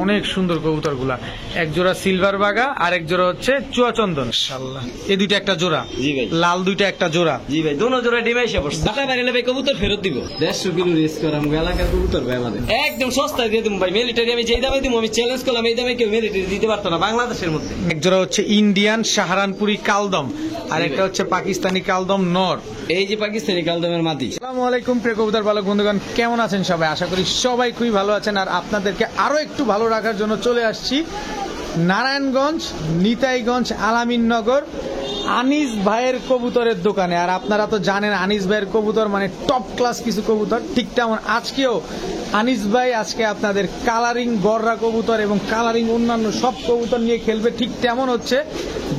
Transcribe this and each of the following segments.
অনেক সুন্দর কবুতর গুলা, এক জোড়া সিলভার বাগা আর এক জোড়া হচ্ছে চুয়াচন্দন। এই দুইটা একটা জোড়া, লাল দুইটা একটা জোড়া। জি ভাই, দোনো জোড়া ডিমে এসে পড়ছে। ভাই কবুতর ফেরত দিব 150 কিলো রেস করাম এলাকার কবুতর ভাই, আমাদের একদম সস্তায় দিয়ে দিব ভাই। মিলিটারি আমি যেই দামে দিব, আমি চ্যালেঞ্জ করলাম এই দামে কেউ মিলিটারি দিতে পারতো না বাংলাদেশের মধ্যে। এক জোড়া হচ্ছে ইন্ডিয়ান সাহারানপুরি কালদম আর একটা হচ্ছে পাকিস্তানি কালদম নর। এই যে পাকিস্তানি কালদমের মাদি। আসসালামু আলাইকুম প্রিয় কবুতর পালক বন্ধুগণ, কেমন আছেন সবাই? আশা করি সবাই খুবই ভালো আছেন। আর আপনাদেরকে আরো একটু ভালো রাখার জন্য চলে আসছি নারায়ণগঞ্জ নিতাইগঞ্জ আলামিননগর আনিস ভাইয়ের কবুতরের দোকানে। আর আপনারা তো জানেন আনিস ভাইয়ের কবুতর মানে টপ ক্লাস কিছু কবুতর। ঠিক তেমন আজকেও আনিস ভাই আজকে আপনাদের কালারিং গররা কবুতর এবং কালারিং অন্যান্য সব কবুতর নিয়ে খেলবে। ঠিক তেমন হচ্ছে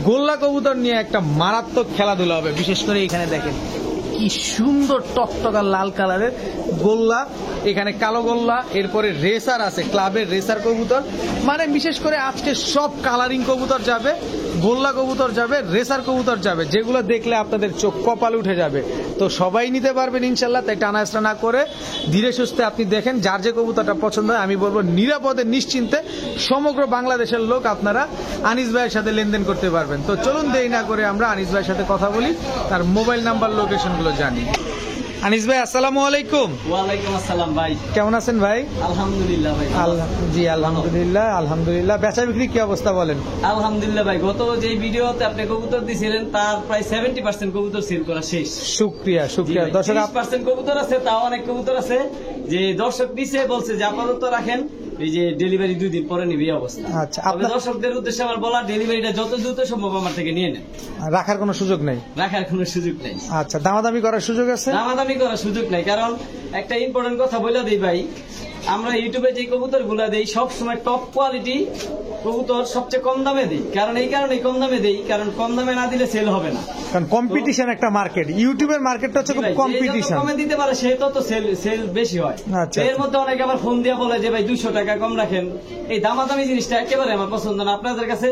গোল্লা কবুতর নিয়ে একটা মারাত্মক খেলাধুলা হবে। বিশেষ করে এখানে দেখেন কি সুন্দর টকটকা লাল কালারের গোল্লা, এখানে কালো গোল্লা, এরপরে রেসার আছে, ক্লাবের রেসার কবুতর। মানে বিশেষ করে আজকে সব কালারিং কবুতর যাবে, গোল্লা কবুতর যাবে, রেসার কবুতর যাবে, যেগুলো দেখলে আপনাদের চোখ কপাল উঠে যাবে। তো সবাই নিতে পারবেন ইনশাল্লাহ। তাই টানাস্টা না করে ধীরে সুস্থে আপনি দেখেন, যার যে কবুতরটা পছন্দ হয় আমি বলবো নিরাপদে নিশ্চিন্তে সমগ্র বাংলাদেশের লোক আপনারা আনিস ভাইয়ের সাথে লেনদেন করতে পারবেন। তো চলুন দেরি না করে আমরা আনিস ভাইয়ের সাথে কথা বলি, তার মোবাইল নাম্বার লোকেশনগুলো জানি। আনিস ভাই আসসালামু আলাইকুম। ওয়ালাইকুম আসসালাম ভাই, কেমন আছেন ভাই? আলহামদুলিল্লাহ ভাই। জি আলহামদুলিল্লাহ আলহামদুলিল্লাহ। বেচা বিক্রি কি অবস্থা বলেন? আলহামদুলিল্লাহ ভাই, গত যে ভিডিওতে আপনি কবুতর দিয়েছিলেন তার প্রায় 70% কবুতর সেল করা শেষ। শুকরিয়া শুকরিয়া। দর্শক 20% কবুতর আছে, তাও অনেক কবুতর আছে যে দর্শক পিছে বলছে যে আপাতত রাখেন, এই যে ডেলিভারি 2 দিন পরে নিবে অবস্থা। আচ্ছা, আপনাদের দর্শকদের উদ্দেশ্যে আমার বলা, ডেলিভারিটা যত দ্রুত সম্ভব আমার থেকে নিয়ে নেন। রাখার কোনো সুযোগ নেই? রাখার কোনো সুযোগ নেই। আচ্ছা, দামাদামি করার সুযোগ আছে? দামাদামি করার সুযোগ নাই, কারণ একটা ইম্পর্টেন্ট কথা বলে দিই ভাই, আমরা ইউটিউবে যে কবুতর গুলা দেই সব সময় টপ কোয়ালিটি কবুতর সবচেয়ে কম দামে দিই। কারণ এই কারণে কম দামে দেই, কারণ কম দামে না দিলে সেল হবে না। কারণ কম্পিটিশন একটা মার্কেট, ইউটিউবের মার্কেটটা হচ্ছে খুব কম্পিটিশন। কমে দিতে পারে সে তত সেল বেশি হয়। এর মধ্যে অনেকে আবার ফোন দিয়ে বলে যে ভাই 200 টাকা কম রাখেন। এই দামাদামি জিনিসটা একেবারে আমার পছন্দ না। আপনাদের কাছে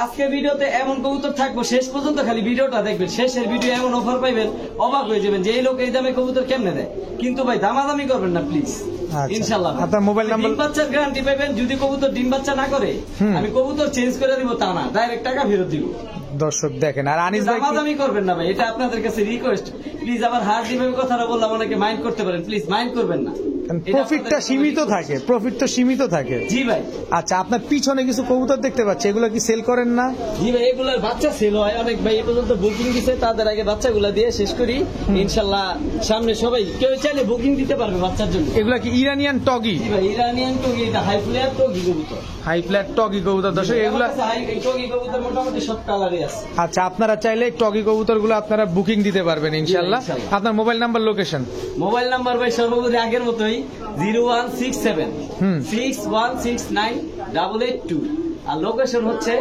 আজকে ভিডিওতে এমন কবুতর থাকবো, শেষ পর্যন্ত খালি ভিডিওটা দেখবেন, শেষের ভিডিও এমন অফার পাইবেন অবাক হয়ে যাবেন যে এই লোক এই দামে কবুতর কেমনে দেয়। কিন্তু ভাই দামাদামি করবেন না প্লিজ, ইনশাআল্লাহ। আপনার মোবাইল নাম্বার, ডিম বাচ্চার গ্যারান্টি পাবেন। যদি কবুতর ডিম বাচ্চা না করে আমি কবুতর চেঞ্জ করে দিব, তা না, ডাইরেক্ট টাকা ফেরত দিব। দর্শক দেখেন, আর আনিস ভাই দামাদামি করবেন না ভাই, এটা আপনাদের কাছে রিকোয়েস্ট প্লিজ। আবার হার্ড ডিমের কথাটা বললাম, অনেকে মাইন্ড করতে পারেন, প্লিজ মাইন্ড করবেন না। প্রফিটটা সীমিত থাকে, প্রফিট তো সীমিত থাকে। জি ভাই। আচ্ছা, আপনার পিছনে কিছু কবুতর দেখতে পাচ্ছি, এগুলো কি সেল করেন না? জি ভাই, এগুলোর বাচ্চা সেল হয় অনেক ভাই। এ পর্যন্ত বুকিং দিছে, তাদের আগে বাচ্চাগুলো দিয়ে শেষ করি ইনশাআল্লাহ। সামনে সবাই কেউ চাইলে বুকিং দিতে পারবে বাচ্চার জন্য। এগুলা কি ইরানিয়ান টগি? জি ভাই, ইরানিয়ান টগি, এটা হাই ফ্লেয়ার টগি কবুতর। হাই ফ্লেয়ার টগি কবুতর। দর্শক এগুলা টগি কবুতর মোটামুটি সব কালারই আছে। আচ্ছা, আপনারা চাইলে টগি কবুতর গুলো আপনারা বুকিং দিতে পারবেন ইনশাআল্লাহ। আপনার mobile number location? Mobile number ভাই সর্বোপরি আগের মতোই 0167 6169 882। আর লোকেশন হচ্ছে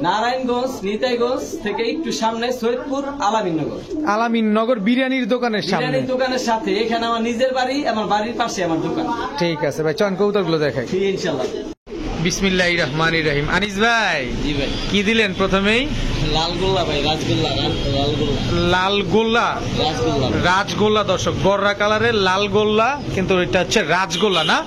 নারায়ণগঞ্জ নিতাইগঞ্জ থেকে একটু সামনে সৈয়দপুর আলামিননগর। আলামিননগর বিরিয়ানির দোকানের সামনে, বিরিয়ানির দোকানের সাথে। এখানে আমার নিজের বাড়ি, আমার বাড়ির পাশে আমার দোকান। ঠিক আছে ভাই, চন কবুতর গুলো দেখাই ইনশাআল্লাহ। বিসমিল্লাহির রহমানির রহিম। আনিস ভাই, জি ভাই, কি দিলেন প্রথমেই? লাল গোল্লা ভাই, রাজগোল্লা। লাল গোল্লা, রাজগোল্লা। দর্শক গররা কালারের লাল গোল্লা, কিন্তু এটা হচ্ছে রাজগোল্লা না,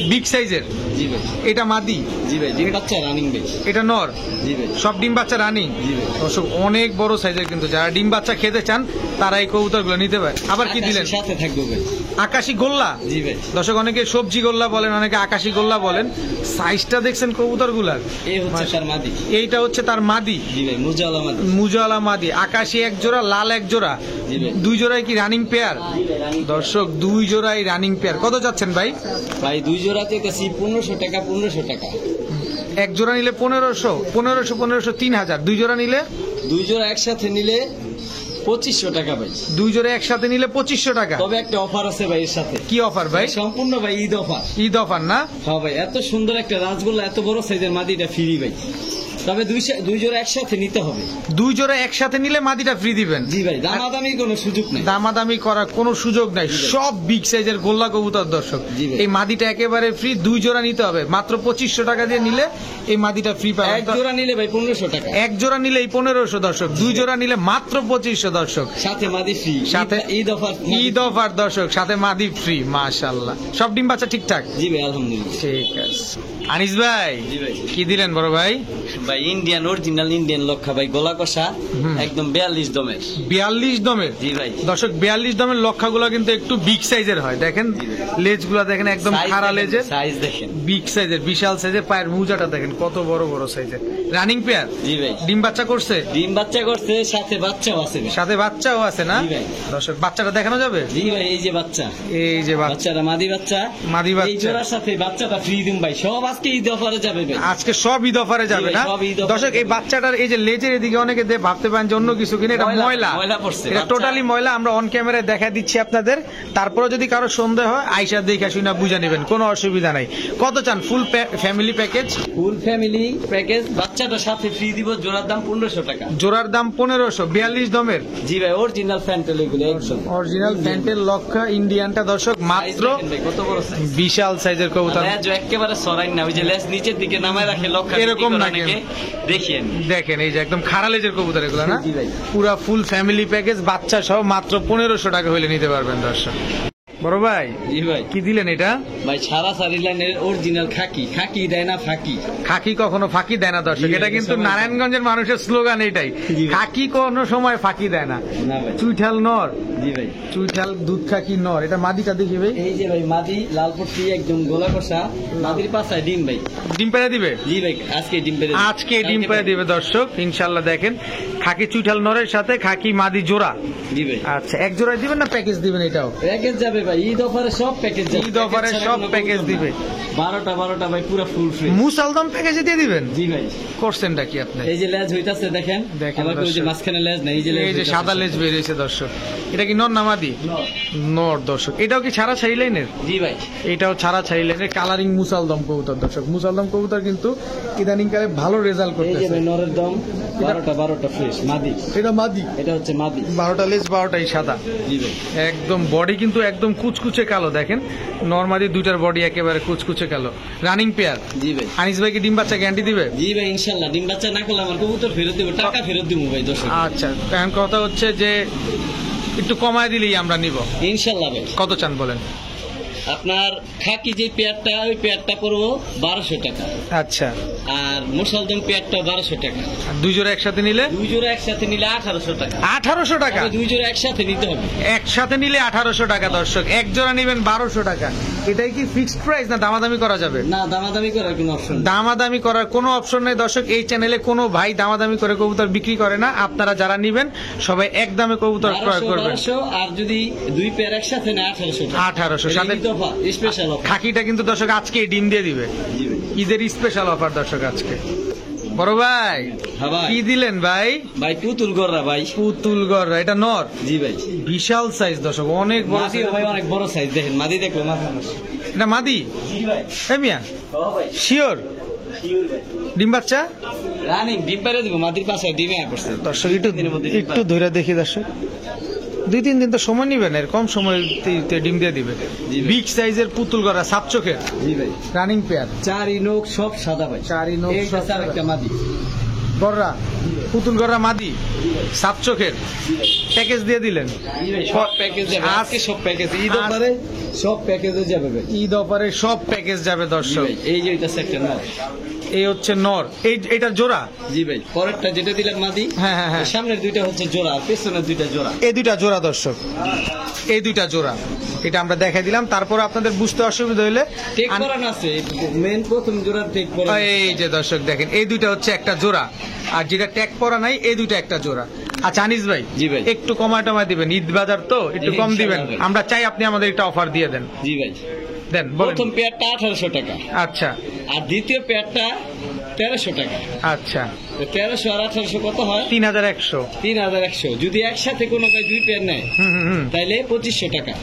বিগ সাইজের। জি ভাই। এটা মাদি? জি ভাই। ডিম বাচ্চা রানিং ভাই। এটা নর? জি ভাই। সব ডিম বাচ্চা রানিং? জি ভাই। দর্শক অনেক বড় সাইজের, কিন্তু যারা ডিম বাচ্চা খেতে চান তারা এই কবুতর গুলো নিতে পারে। আবার কি দিলেন সাথে থাকবে ভাই? আকাশি গোল্লা। জি ভাই। দর্শক অনেকে সবজি গোল্লা বলেন, অনেকে আকাশি গোল্লা বলেন। সাইজটা দেখছেন কবুতর গুলার? এই হচ্ছে তার মাদি। এইটা হচ্ছে তার মাদি। জি ভাই, মুজাওয়ালা মাদি। মুজাওয়ালা মাদি। আকাশি এক জোড়া, লাল এক জোড়া। জি ভাই। 2 জোড়াই কি রানিং পেয়ার? দর্শক 2 জোড়াই রানিং পেয়ার। কত যাচ্ছেন ভাই? ভাই 2 জোড়াতে কাছে 1500 টাকা। 1500 টাকা। এক জোড়া নিলে 1500, 1500, 1500, 3000। 2 জোড়া নিলে? 2 জোড়া একসাথে নিলে 2500 টাকা ভাই। 2 জোড়া একসাথে নিলে 2500 টাকা। তবে একটা অফার আছে ভাই এর সাথে। কি অফার ভাই? সম্পূর্ণ ভাই ঈদ অফার। ঈদ অফার না? হ্যাঁ ভাই, এত সুন্দর একটা রাজগোল্লা, এত বড় সাইজের মাদি, এটা ফ্রি ভাই। তবে দুই জোড়া একসাথে নিতে হবে। দুই জোড়া একসাথে নিলে মাদিটা ফ্রি দিবেন। জি ভাই, দামাদামি কোনো সুযোগ নেই, দামাদামি করার কোনো সুযোগ নাই, সব বিগ সাইজের গোল্লা কবুতর দর্শক। এই মাদিটা একেবারে ফ্রি, দুই জোড়া নিতে হবে, মাত্র 2500 টাকা দিয়ে নিলে এই মাদিটা ফ্রি পাবেন। এক জোড়া নিলে ভাই 1500 টাকা, এক জোড়া নিলে 1500 দর্শক, দুই জোড়া নিলে মাত্র 2500 দর্শক, সাথে মাদি ফ্রি, সাথে ঈদ অফার, ঈদ অফার দর্শক, সাথে মাদি ফ্রি। মাশাআল্লাহ, সব ডিম বাচ্চা ঠিকঠাক? জি ভাই আলহামদুলিল্লাহ। ঠিক আছে আনিস ভাই, জি ভাই কি দিলেন বড় ভাই? ভাই ইন্ডিয়ান অরিজিনাল ইন্ডিয়ান লক্ষা ভাই, গলা কষা, একদম 42 দমের। 42 দমের? জি ভাই দর্শক 42 দমের লক্ষাগুলো কিন্তু একটু বিগ সাইজের হয়, দেখেন লেজগুলো দেখেন একদম খাড়া লেজের, সাইজ দেখেন বিগ সাইজের, বিশাল সাইজের, পায়ের মুজাটা দেখেন কত বড় বড় সাইজের। Running pair? জি ভাই। ডিম বাচ্চা করছে? ডিম বাচ্চা করছে, সাথে বাচ্চাও আছে ভাই। সাথে বাচ্চাও আছে না? জি ভাই। দর্শক বাচ্চাটা দেখানো যাবে? জি ভাই, এই যে বাচ্চা, এই যে বাচ্চাটা মাদি বাচ্চা, মাদি বাচ্চা। এই জোড়ার সাথে বাচ্চাটা ফ্রি দিম ভাই, সব আজকে ঈদ অফারে যাবে ভাই, আজকে সব ঈদ অফারে যাবে না? দর্শক এই বাচ্চাটার এই যে লেজের এদিকে অনেকে ভাবতে পারেন যে অন্য কিছু কিনা, এটা ময়লা, এটা টোটালি ময়লা। আমরা অন ক্যামেরায় দেখা দিচ্ছি আপনাদের, তারপরে যদি কারো সন্দেহ হয় আইসা দেখে শুনে বুঝে নেবেন, কোনো অসুবিধা নাই। কত চান full family package? Full family package বাচ্চাটার সাথে ফ্রি দিব, জোড়ার দাম 1500 টাকা। জোড়ার দাম 1500, 42 দমের? জি ভাই, অরিজিনাল ফ্যান্টেল এগুলো, একদম অরিজিনাল ফ্যান্টেল লক্ষা ইন্ডিয়ানটা দর্শক মাত্র কত বড় সাইজ, বিশাল সাইজের কবুতর। লেজ একেবারে সরাই না, ওই যে লেজ নিচের দিকে নামায় রাখে লক্ষা, এরকম না, দেখিয়েন দেখেন এই যে একদম খাড়া লেজের কবুতর এগুলো না? পুরা ফুল ফ্যামিলি প্যাকেজ বাচ্চা সহ মাত্র 1500 টাকা হলে নিতে পারবেন দর্শক। বড় ভাই, জি ভাই, কি দিলেন এটা? ভাই সারা সারিলানের অরিজিনাল খাকি, খাকি দেয় না ফাঁকি, খাকি কখনো ফাঁকি দেয় না দর্শক, এটা কিন্তু নারায়ণগঞ্জের মানুষের স্লোগান এটাই, খাকি কোনো সময় ফাঁকি দেয় না। চুইঠাল নর? জি ভাই, চুইঠাল দুধ খাকি নর। এটা মাদিটা দেখি ভাই, এই যে ভাই মাদি, লাল পট্টি, একদম গোলা কষা, মাদির পাশায় ডিম ভাই। ডিম পেড়ে দিবে? জি ভাই, আজকে ডিম পেড়ে, আজকে ডিম পেড়ে দিবে দর্শক ইনশাল্লাহ। দেখেন খাকি চুইঠাল নরের সাথে খাকি মাদি জোড়া। জি ভাই। আচ্ছা, এক জোড়ায় দিবেন না প্যাকেজ দিবেন? এটাও প্যাকেজ যাবে ভাই, ঈদ অফারে সব প্যাকেজ যাবে, ঈদ অফারে সব প্যাকেজ দিবে। 12টা ভাই পুরো ফুল ফ্রি। মুসালদম প্যাকেজে দিয়ে দিবেন? জি ভাই। করছেনটা কি আপনি? এই যে লেজ হইতাছে দেখেন, আবার ওই যে মাঝখানে লেজ না, এই যে এই যে সাদা লেজ বের হয়েছে দর্শক, এটা কি নর না মাদি? নর দর্শক। এটাও কি ছাড়া ছাড়ি লাইনের? জি ভাই, এটাও ছাড়া ছাড়ি লাইনের কালারিং মুসালদম কবুতর দর্শক। মুসালদম কবুতর কিন্তু ইদানিং কালে ভালো রেজাল্ট এই যে করতেছে। ভাই নরের দম 12টা ফ্রেশ মাদি, এটা মাদি, এটা হচ্ছে মাদি, 12টা লেজ 12টাই সাদা। জি ভাই। একদম বডি কিন্তু একদম কুচকুচে কালো, দেখেন নরমালি দুইটার বডি একেবারে কুচকুচে কালো। Running pair? জি ভাই। আনিস ভাই কি ডিম বাচ্চা গ্যারান্টি দিবে? জি ভাই ইনশাআল্লাহ, ডিম বাচ্চা না করলে আমার কবুতর ফেরত দেব, টাকা ফেরত দেব ভাই দর্শক। আচ্ছা, এখন কথা হচ্ছে যে একটু কমায় দিলেই আমরা নিব ইনশাআল্লাহ ভাই। কত চান বলেন? আপনার খাকি যে পেয়ারটা, ওই পেয়ারটা করবো 1200 টাকা। আচ্ছা, আর মুসলদম পেয়ারটা 1200 টাকা। আর দুই জোড়া একসাথে নিলে? দুই জোড়া একসাথে নিলে 1800 টাকা। 1800 টাকা? দুই জোড়া একসাথে নিতে হবে, একসাথে নিলে 1800 টাকা দর্শক, এক জোড়া নিবেন 1200 টাকা। এটাই কি ফিক্সড প্রাইস না দামাদামি করা যাবে? না, দামাদামি করার কোনো অপশন, দামাদামি করার কোনো অপশন নেই দর্শক। এই চ্যানেলে কোনো ভাই দামাদামি করে কবুতর বিক্রি করে না। আপনারা যারা নিবেন সবাই এক দামে কবুতর ক্রয় করবেন। 1200, আর যদি দুই পেয়ার একসাথে না 1800 টাকা। 1800 সাথে স্পেশাল অফার। খাকিটা কিন্তু দর্শক আজকে ডিম দিয়ে দিবে, ঈদের স্পেশাল অফার দর্শক আজকে। বড় ভাই, কি দিলেন ভাই? ভাই পুতুল গররা ভাই, পুতুল গররা। এটা নর? জি ভাই। বিশাল সাইজ দর্শক, অনেক বড় ভাই, অনেক বড় সাইজ দেখেন, মাদি দেখলো মাথা। এটা মাদি? জি ভাই। এই মিয়া শিওর? ডিম বাচ্চা রানিং, ডিম পেড়ে দিব, মাদির পাশে ডিমে পড়ছে দর্শক। একটু ধরে দেখি দর্শক, 2-3 দিন তো সময় নিবেন, এর কম সময় ডিম দিয়ে দিবে। বিগ সাইজের পুতুল গড়া, সাপ চোখের। জি ভাই। রানিং পেয়ার, চারি নোক সব সাদা ভাই, চারি নোক সব সাদা। একটা মাদি গড়া, পুতুল গড়া মাদি, সাপ চোখের। প্যাকেজ দিয়ে দিলেন? সব প্যাকেজ যাবে আজকে, সব প্যাকেজ ঈদ অফারে সব প্যাকেজে যাবে ভাই, ঈদ অফারে সব প্যাকেজ যাবে দর্শক। এই যে এটা একটা নর, এই হচ্ছে নর, এইটার জোড়া? জি ভাই। পরেরটা যেটা দিলাম মাদি, হ্যাঁ হ্যাঁ হ্যাঁ, সামনের দুইটা হচ্ছে জোড়া, আর পেছনের দুইটা জোড়া। এই দুইটা জোড়া দর্শক, এই দুইটা জোড়া। এটা আমরা দেখাই দিলাম, তারপর আপনাদের বুঝতে অসুবিধা হইলে টেক করানো আছে, মেন প্রথম জোড়া টেক করা। এই যে দর্শক দেখেন, এই দুইটা হচ্ছে একটা জোড়া, আর যেটা ট্যাগ করা নাই এই দুইটা একটা জোড়া। আচ্ছা আনিস ভাই, জি ভাই, একটু কমায় টমায় দিবেন, ঈদ বাজার তো একটু কম দিবেন, আমরা চাই আপনি আমাদের একটা অফার দিয়ে দেন। জি ভাই, দেন। প্রথম পেয়ারটা 1800 টাকা। আচ্ছা। আর দ্বিতীয় পেয়ারটা 1300 টাকা। আচ্ছা, 1300 আর 1800 কত হয়? 3100। 3100। যদি একসাথে কোনো ভাই দুই পেয়ার নেয় তাইলে 2500 টাকা।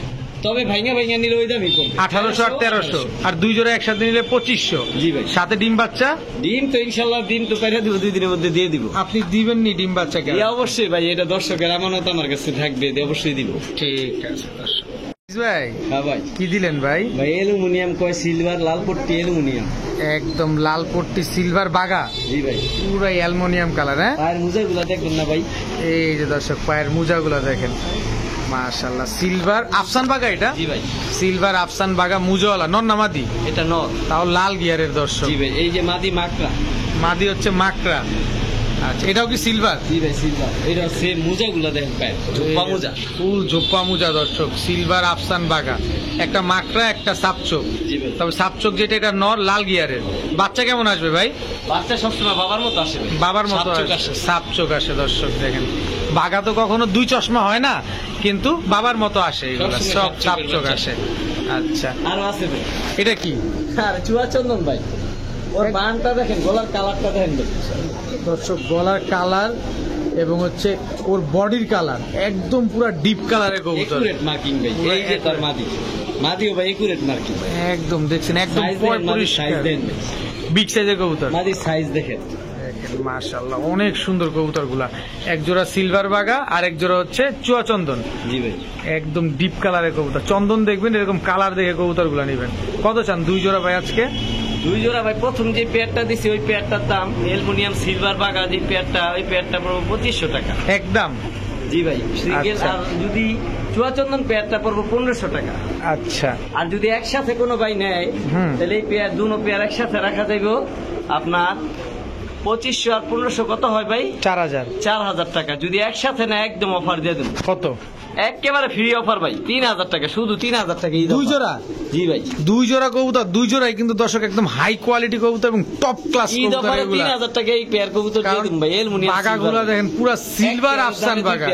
তবে ভাইঙ্গা ভাইঙ্গা নিলে ওই দামই করবে 1800 আর 1300, আর দুই জোড়া একসাথে নিলে 2500। জি ভাই। সাথে ডিম বাচ্চা ডিম তো ইনশাল্লাহ ডিম তো পাইরা দিব, 2 দিনের মধ্যে দিয়ে দিব। আপনি দিবেন নি ডিম বাচ্চাকে? অবশ্যই ভাই, এটা দর্শকের আমানত আমার কাছে থাকবে, অবশ্যই দিব। ঠিক আছে দর্শক। ভাই হ্যাঁ ভাই, কি দিলেন ভাই? ভাই অ্যালুমিনিয়াম কয় সিলভার লাল পট্টি অ্যালুমিনিয়াম। একদম লাল পট্টি সিলভার বাগা, জি ভাই। পুরো অ্যালুমিনিয়াম কালার। হ্যাঁ, আর মুজাগুলা দেখবেন না ভাই, এই যে দর্শক পায়ের মোজাগুলো দেখেন, মাশাআল্লাহ। সিলভার আফসান বাগা, এটা জি ভাই। সিলভার আফসান বাগা মুজাওয়ালা, নর না মাদি? এটা নর। তাও লাল গিয়ারের দর্শক। জি ভাই, এই যে মাদি মাকড়া। মাদি হচ্ছে মাকড়া। আচ্ছা, এটাও কি সিলভার? জি ভাই সিলভার। এটা সেম মুজাগুলা দেখেন পায়, জোপা মুজা, ফুল জোপা মুজা দর্শক। সিলভার আফসান বাগা, একটা মাকড়া একটা সাপচোক। জি ভাই। তবে সাপচোক যেটা, এটা নর, লাল গিয়ারের। বাচ্চা কেমন আসবে ভাই? বাচ্চা সবসময় বাবার মতো আসে ভাই। বাবার মতো সাপচোক আসে, আসে। সাপচোক আসে দর্শক দেখেন। বাঘা তো কখনো দুই চশমা হয় না, কিন্তু বাবার মতো আসে, এগুলো সবসময় সব সাপচোকের সাপচোক বাচ্চা আসে। আচ্ছা, আরো আছে ভাই। এটা কি? আর চুয়া চন্দন ভাই, ওর বানটা দেখেন, গলার কালারটা দেখেন ভাই। দর্শক গলার কালার এবং হচ্ছে ওর বডির কালার একদম পুরো ডিপ কালারের কবুতর। একুরেট মার্কিং ভাই। এই যে তার মাদি, মাদিও ভাই একুরেট মার্কিং। একদম দেখছেন, একদম সাইজ দেন, মাদির সাইজ দেন। বিগ সাইজের কবুতর। মাদির সাইজ দেখেন। মাশাআল্লাহ, অনেক সুন্দর কবুতর গুলা। এক জোড়া সিলভার বাগা আর এক জোড়া হচ্ছে চুয়া চন্দন। জি ভাই। একদম ডিপ কালারের কবুতর। চন্দন দেখবেন, এরকম কালার দেখে কবুতর গুলা নিবেন। কত চান দুই জোড়া ভাই আজকে? দুই জোড়া ভাই, প্রথম যে পেয়ারটা দিছি ওই পেয়ারটার দাম অ্যালুমিনিয়াম সিলভার বাগা যে পেয়ারটা, ওই পেয়ারটা পড়বো 2500 টাকা একদম। জি ভাই সিঙ্গেল। আচ্ছা। আর যদি চুয়াচন্দন পেয়ারটা পড়বো 1500 টাকা। আচ্ছা, আর যদি একসাথে কোনো ভাই নেয়, হুম। তাহলে এই পেয়ার দুনো পেয়ার একসাথে রাখা যাইব আপনার 2500 আর 1500 কত হয় ভাই? 4000। 4000 টাকা। যদি একসাথে নেয় একদম অফার দিয়ে দেবো, কত? একেবারে ফ্রি অফার ভাই, 3000 টাকা, শুধু 3000 টাকা। দুই জোড়া? জি ভাই। দুই জোড়া কবুতর, দুই জোড়াই কিন্তু দর্শক একদম হাই কোয়ালিটি কবুতর এবং টপ ক্লাস ঈদ কবুতর অফারে এগুলা। 3000 টাকা এই পেয়ার কবুতর দিয়ে দেবো ভাই। অ্যালুমিনিয়াম বাগাগুলো দেখেন, পুরো সিলভার আফসান বাগা।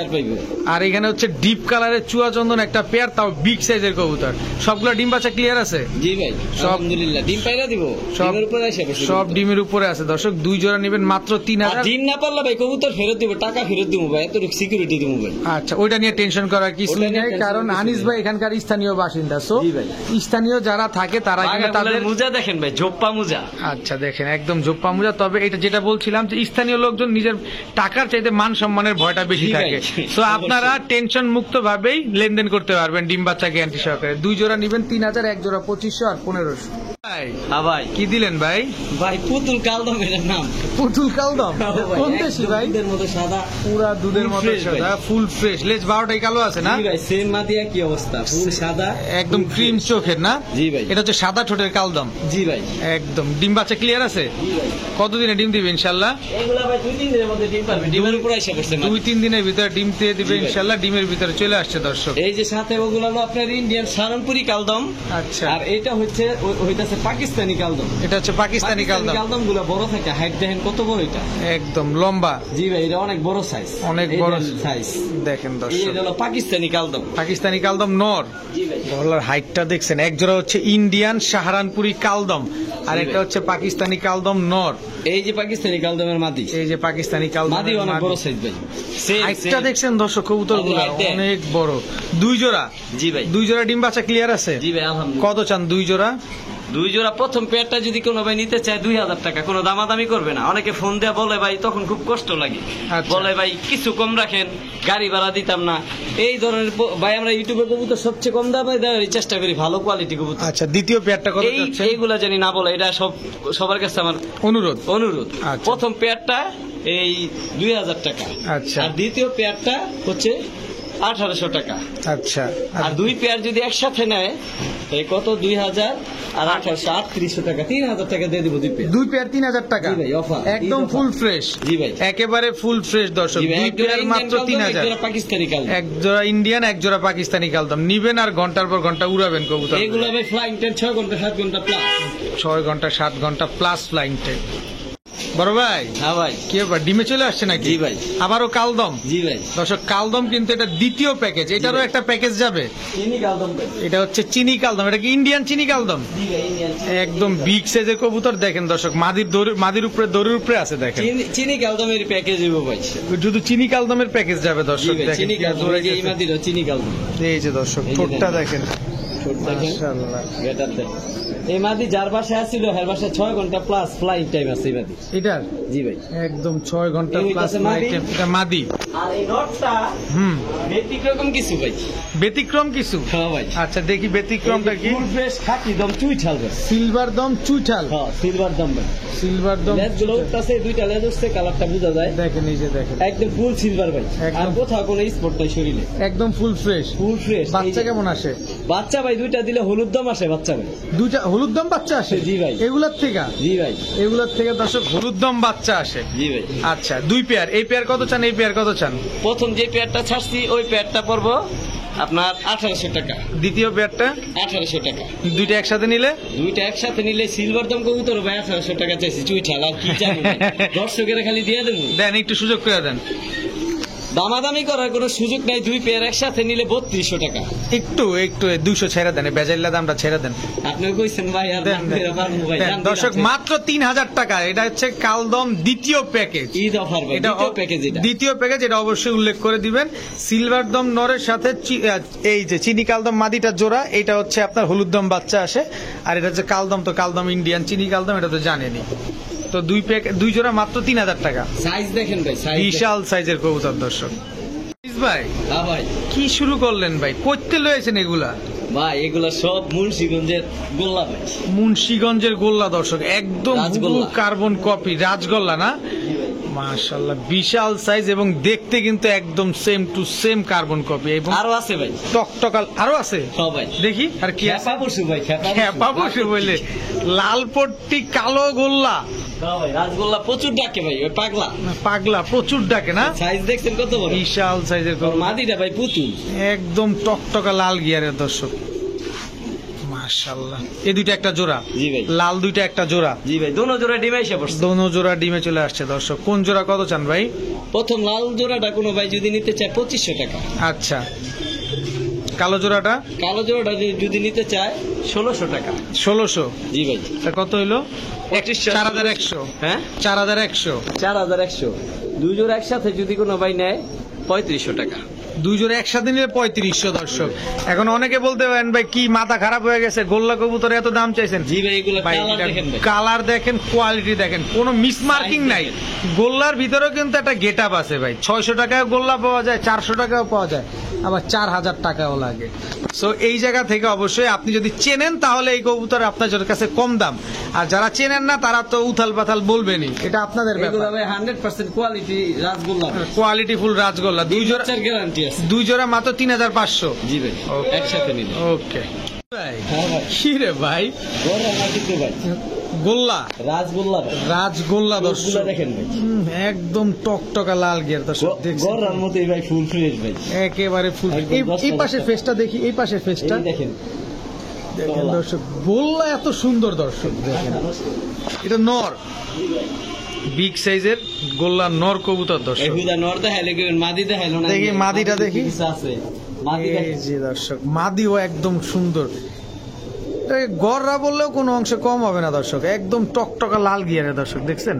আর এখানে হচ্ছে ডিপ কালারের চুয়া চন্দন একটা পেয়ার, তাও বিগ সাইজের কবুতর। সবগুলা ডিম বাচ্চা ক্লিয়ার আছে? জি ভাই, সব- আলহামদুলিল্লাহ। ডিম পাইরা দিব, সব- ডিমের উপরে এসে বসে সব কবুতর। ডিমের উপরে আছে দর্শক। দুই জোড়া নেবেন মাত্র আর 3000। ডিম না পারলে ভাই কবুতর ফেরত দিব, টাকা ফেরত দিব ভাই, এত সিকিউরিটি দিব ভাই। আচ্ছা, ওইটা নিয়ে টেনশন করার কিছু ওটা নিয়ে নেই, tension কারণ কিছু আনিস নেই। ভাই এখানকার স্থানীয় বাসিন্দা। সো জি ভাই। স্থানীয় যারা থাকে তারা কিন্তু বাগাগুলার তাদের। মুজা দেখেন ভাই, জোপ্পা মুজা। আচ্ছা দেখেন, একদম জোপ্পা মুজা। তবে এটা যেটা বলছিলাম যে স্থানীয় লোকজন নিজের টাকার চাইতে মান সম্মানের ভয়টা বেশি জি ভাই, থাকে। তো আপনারা টেনশন মুক্ত ভাবেই লেনদেন করতে পারবেন ডিম বাচ্চা গ্যারান্টি সহকারে। দুই জোড়া নিবেন 3000, এক জোড়া 2500 আর 1500। ভাই হ্যাঁ ভাই। কি দিলেন ভাই? ভাই পুতুল কালদম এর নাম। পুতুল কালদম? কোন দেশি ভাই? দুধের মতো সাদা, পুরা দুধের Full মতো fresh ভাই। সাদা, ফুল ফ্রেশ। লেজ 12টাই কালো আছে না? জি ভাই, সেম মাদিয়া কি অবস্থা, ফুল সাদা একদম full ক্রিম fresh। চোখের না? জি ভাই। এটা হচ্ছে সাদা ঠোঁটের কালদম। জি ভাই। একদম ডিম বাচ্চা ক্লিয়ার আছে? জি ভাই। কতদিনে ডিম দিবে ইনশাল্লাহ? এগুলা ভাই 2-3 দিনের মধ্যে ডিম পারবে, ডিমের উপরে এসে বসছে মাদি। 2-3 দিনের ভিতরে ডিম দিয়ে দিবে জি ভাই। ইনশাল্লাহ। ডিমের ভিতরে চলে আসছে দর্শক। এই যে সাথে ওগুলো হলো আপনার ইন্ডিয়ান সারানপুরি কালদম। আচ্ছা, আর এটা হচ্ছে হইতাছে পাকিস্তানি কালদম। এটা হচ্ছে পাকিস্তানি কালদম। কালদম গুলো বড় থাকে, হাইট দেখেন কত বড় এটা। একদম লম্বা, জি ভাই, এটা অনেক বড় সাইজ, অনেক বড় সাইজ। দেখেন এই দর্শক। হলো পাকিস্তানি কালদম। পাকিস্তানি কালদম নর। জি ভাই। গলার হাইটটা দেখছেন। এক জোড়া হচ্ছে ইন্ডিয়ান সাহারানপুরি কালদম আর জি একটা ভাই। হচ্ছে পাকিস্তানি কালদম নর। এই যে পাকিস্তানি কালদমের মাদি, এই যে পাকিস্তানি কালদম মাদি অনেক বড় সাইজ ভাই। সেম হাইটটা দেখছেন দর্শক, কবুতর গুলো height দেখ। অনেক বড়। দুই জোড়া? জি ভাই। দুই জোড়া ডিম বাচ্চা ক্লিয়ার আছে? জি ভাই, আলহামদুলিল্লাহ। কত চান দুই জোড়া? দুই জোড়া প্রথম পেয়ারটা যদি কোনো ভাই নিতে চায় 2000 টাকা, কোনো দামাদামি করবে না। অনেকে ফোন দেয়া বলে ভাই, তখন খুব কষ্ট লাগে। আচ্ছা। বলে ভাই কিছু কম রাখেন, গাড়ি ভাড়া দিতাম না। এই ধরনের ভাই আমরা ইউটিউবে কবুতর সবচেয়ে কম দামে দেওয়ার চেষ্টা করি, ভালো কোয়ালিটি কবুতর। আচ্ছা, দ্বিতীয় পেয়ারটা কত এই যাচ্ছে? এইগুলা জানি না বলে, এটা সবার কাছে আমার অনুরোধ। অনুরোধ। আচ্ছা। প্রথম পেয়ারটা এই 2000 টাকা। আচ্ছা। আর দ্বিতীয় পেয়ারটা হচ্ছে 1800 টাকা। আচ্ছা, আর দুই পেয়ার যদি একসাথে নেয় এই কত, 2000 আর 1800, 3800 টাকা, 3000 টাকা দিয়ে দিব দুই পেয়ার। দুই পেয়ার 3000 টাকা জি ভাই, offer। একদম ঈদ offer। Full fresh. জি ভাই। একেবারে ফুল ফ্রেশ দর্শক। জি ভাই, দুই এক জোড়া পেয়ার ইন্ডিয়ান মাত্র কালদম, এক 3000। জোড়া পাকিস্তানি কালদম। এক জোড়া ইন্ডিয়ান, এক জোড়া পাকিস্তানি কালদম নিবেন আর ঘন্টার পর ঘন্টা উড়াবেন কবুতর। এগুলো ভাই ফ্লাইং টাইম 6 ঘন্টা 7 ঘন্টা প্লাস। 6 ঘন্টা 7 ঘন্টা প্লাস ফ্লাইং টাইম। বড় ভাই হ্যাঁ ভাই। কি ব্যাপার, ডিমে চলে আসছে নাকি? জি ভাই। আবারও কালদম? জি ভাই। দর্শক কালদম কিন্তু এটা দ্বিতীয় প্যাকেজ, এটারও ভাই। একটা প্যাকেজ যাবে। চিনি কালদম ভাই। এটা হচ্ছে চিনি কালদম। এটা কি ইন্ডিয়ান চিনি কালদম? জি ভাই, ইন্ডিয়ান। একদম বিগ সাইজের কবুতর দেখেন দর্শক। মাদির উপরে দড়ির উপরে আছে দেখেন। চিনি কালদমের প্যাকেজ দিব ভাই। শুধু চিনি কালদমের প্যাকেজ যাবে জি দর্শক ভাই, দেখেন। চিনি কি আর কালদম, জোরে এই যে এই গেছে। মাদিরও চিনি কালদম। এই যে দর্শক এই যে ঠোঁটটা দেখেন। দেখেন। দেখেন মাশাআল্লাহ। গেটার দেন। এই মাদি যার বাসায় আসছিল হের বাসায় 6 ঘন্টা প্লাস ফ্লাইং টাইম আছে এই মাদি। এটার জি ভাই। একদম 6 ঘন্টা এই প্লাস হইতাছে মাদি। এটা মাদি। আর এই নটটা ব্যতিক্রম কিছু ভাই। ব্যতিক্রম কিছু। হ্যাঁ ভাই। আচ্ছা দেখি ব্যতিক্রমটা কি। ফুল ফ্রেশ খাকি দম চুইঠাল ভাই। সিলভার দম চুইঠাল। হ্যাঁ সিলভার দম ভাই। সিলভার দম লেজ গুলো আছে দুইটা লেজ হচ্ছে কালারটা বোঝা যায়। দেখেন এই যে দেখেন একদম ফুল সিলভার ভাই। একদম। আর কোথাও কোনো স্পট নাই শরীরে। একদম ফুল ফ্রেশ। Full fresh. বাচ্চা কেমন আসে? বাচ্চা ভাই দুইটা দিলে হলুদ দম আসে বাচ্চা ভাই। দুইটা হলুদ দম বাচ্চা আসে? জি ভাই। এগুলার থেকে? জি ভাই। এগুলার থেকে দর্শক হলুদ দম বাচ্চা আসে। জি ভাই। আচ্ছা 2 পেয়ার। এই পেয়ার কত চান? এই পেয়ার কত চান? প্রথম যে পেয়ারটা ছাড়ছি ওই পেয়ারটা পড়বো আপনার 1800 টাকা। দ্বিতীয় পেয়ারটা? 1800 টাকা। দুইটা একসাথে নিলে? দুইটা একসাথে নিলে সিলভার দম কবুতর ভাই 1800 টাকা চাইছি চুইঠাল আর কি চাই দর্শকের খালি দিয়ে দেবো। দেন একটু সুযোগ করে দেন। দামাদামি করার কোনো সুযোগ নাই। দুই পেয়ার একসাথে নিলে 3200 টাকা। একটু 200 ছেড়ে দেন, বেজাইল্লা দামটা ছেড়ে দেন। আপনি কইছেন ভাই আর দেন, দেন। পারবো ভাই। দেন, দর্শক মাত্র 3000 টাকা। এটা হচ্ছে কালদম দ্বিতীয় প্যাকেজ। ঈদ অফার ভাই। দ্বিতীয় প্যাকেজ এটা। দ্বিতীয় প্যাকেজ, এটা অবশ্যই উল্লেখ করে দিবেন। সিলভার দম নরের সাথে এই যে চিনি কালদম মাদিটা জোড়া, এটা হচ্ছে আপনার হলুদ দম বাচ্চা আসে। আর এটা হচ্ছে কালদম, তো কালদম ইন্ডিয়ান, চিনি কালদম এটা তো জানেনি। তো দুই জোড়া মাত্র 3000 টাকা। সাইজ দেখেন ভাই, সাইজ বিশাল সাইজের কবুতর দর্শক। ভাই হ্যাঁ ভাই। কি শুরু করলেন ভাই? কইতে লয়েছেন এগুলা? ভাই এগুলা সব মুন্সিগঞ্জের গোল্লা ভাই। মুন্সিগঞ্জের গোল্লা দর্শক, একদম রাজগোল্লা। কার্বন কপি রাজগোল্লা না? মাশাআল্লাহ বিশাল সাইজ এবং দেখতে কিন্তু একদম same to same carbon copy. এবং আরো আছে ভাই টকটকাল আরো আছে। হ্যাঁ ভাই। দেখি আর কি আছে? খেপা পশু ভাই, খেপা বসে বলে লাল পট্টি কালো গোল্লা। হ্যাঁ ভাই রাজগোল্লা প্রচুর ডাকে ভাই, ওই পাগলা পাগলা প্রচুর ডাকে না? সাইজ দেখছেন কত বড়? বিশাল সাইজের ওর কবুতর। মাদিটা ভাই পুতুল। একদম টকটকা লাল গিয়ারের দর্শক। মাশাআল্লাহ। এই দুইটা একটা জোড়া? জি ভাই। লাল দুইটা একটা জোড়া? জি ভাই। দোনো জোড়া ডিমে এসে পড়ছে। দোনো জোড়া ডিমে চলে আসছে দর্শক। কোন জোড়া কত চান ভাই? প্রথম লাল জোড়াটা কোনো ভাই যদি নিতে চায় 2500 টাকা। আচ্ছা কালো জোড়াটা? কালো জোড়াটা যদি নিতে চায় 1600 টাকা। 1600? জি ভাই। তা কত হইলো? 4100। হ্যাঁ 4100। 4100। দুই জোড়া একসাথে যদি কোনো ভাই নেয় 3500 টাকা। দুই জোড়া একসাথে নিলে 3500 দর্শক। এখন অনেকে বলতে পারেন ভাই কি মাথা খারাপ হয়ে গেছে, গোল্লা কবুতরে এত দাম চাইছেন? জি ভাই এগুলো ভাই কালার দেখেন ভাই। কালার দেখেন, কোয়ালিটি দেখেন, কোনো মিসমার্কিং নাই। গোল্লার ভিতরেও কিন্তু একটা গেট আপ আছে ভাই। 600 টাকায় গোল্লা পাওয়া যায়, 400 টাকাও পাওয়া যায়, আবার 4000 টাকাও লাগে। সো এই জায়গা থেকে অবশ্যই আপনি যদি চেনেন তাহলে এই কবুতর আপনার কাছে কম দাম, আর যারা চেনেন না তারা তো উথাল পাথাল বলবেনই, এটা আপনাদের এগুলো ব্যাপার। ভাই 100% কোয়ালিটি রাজগোল্লা। Quality full রাজগোল্লা। দুই জোড়া গ্যারান্টি আছে। দুই জোড়া মাত্র 3500। জি ভাই Okay. একসাথে নিলে। ওকে ভাই। হ্যাঁ ভাই। কি রে ভাই? গোল্লা মাটিতে ভাই। গোল্লা রাজগোল্লা ভাই। রাজগোল্লা দর্শক। গোল্লা দেখেন ভাই। একদম টকটকা লাল গিয়ার দর্শক দেখছেন? গোল্লার মতোই ভাই ফুল ফ্রেশ ভাই। একেবারে ফুল। একদম এই 10 পাশে ফেসটা দেখি, এই পাশে ফেসটা এই দেখেন। দেখেন দর্শক, গোল্লা এত সুন্দর দর্শক দেখেন। এটা নর, বিগ সাইজের গোল্লা নর কবুতর দর্শক। এহুদা নর দেখাইলে কি মাদি দেখাইলো না? দেখি মাদিটা দেখি। কিছু আছে মাদি এই যে দর্শক মাদিও একদম সুন্দর। এটাকে গররা বললেও কোনো অংশে কম হবে না দর্শক। একদম টকটকা লাল গিয়ারে দর্শক দেখছেন?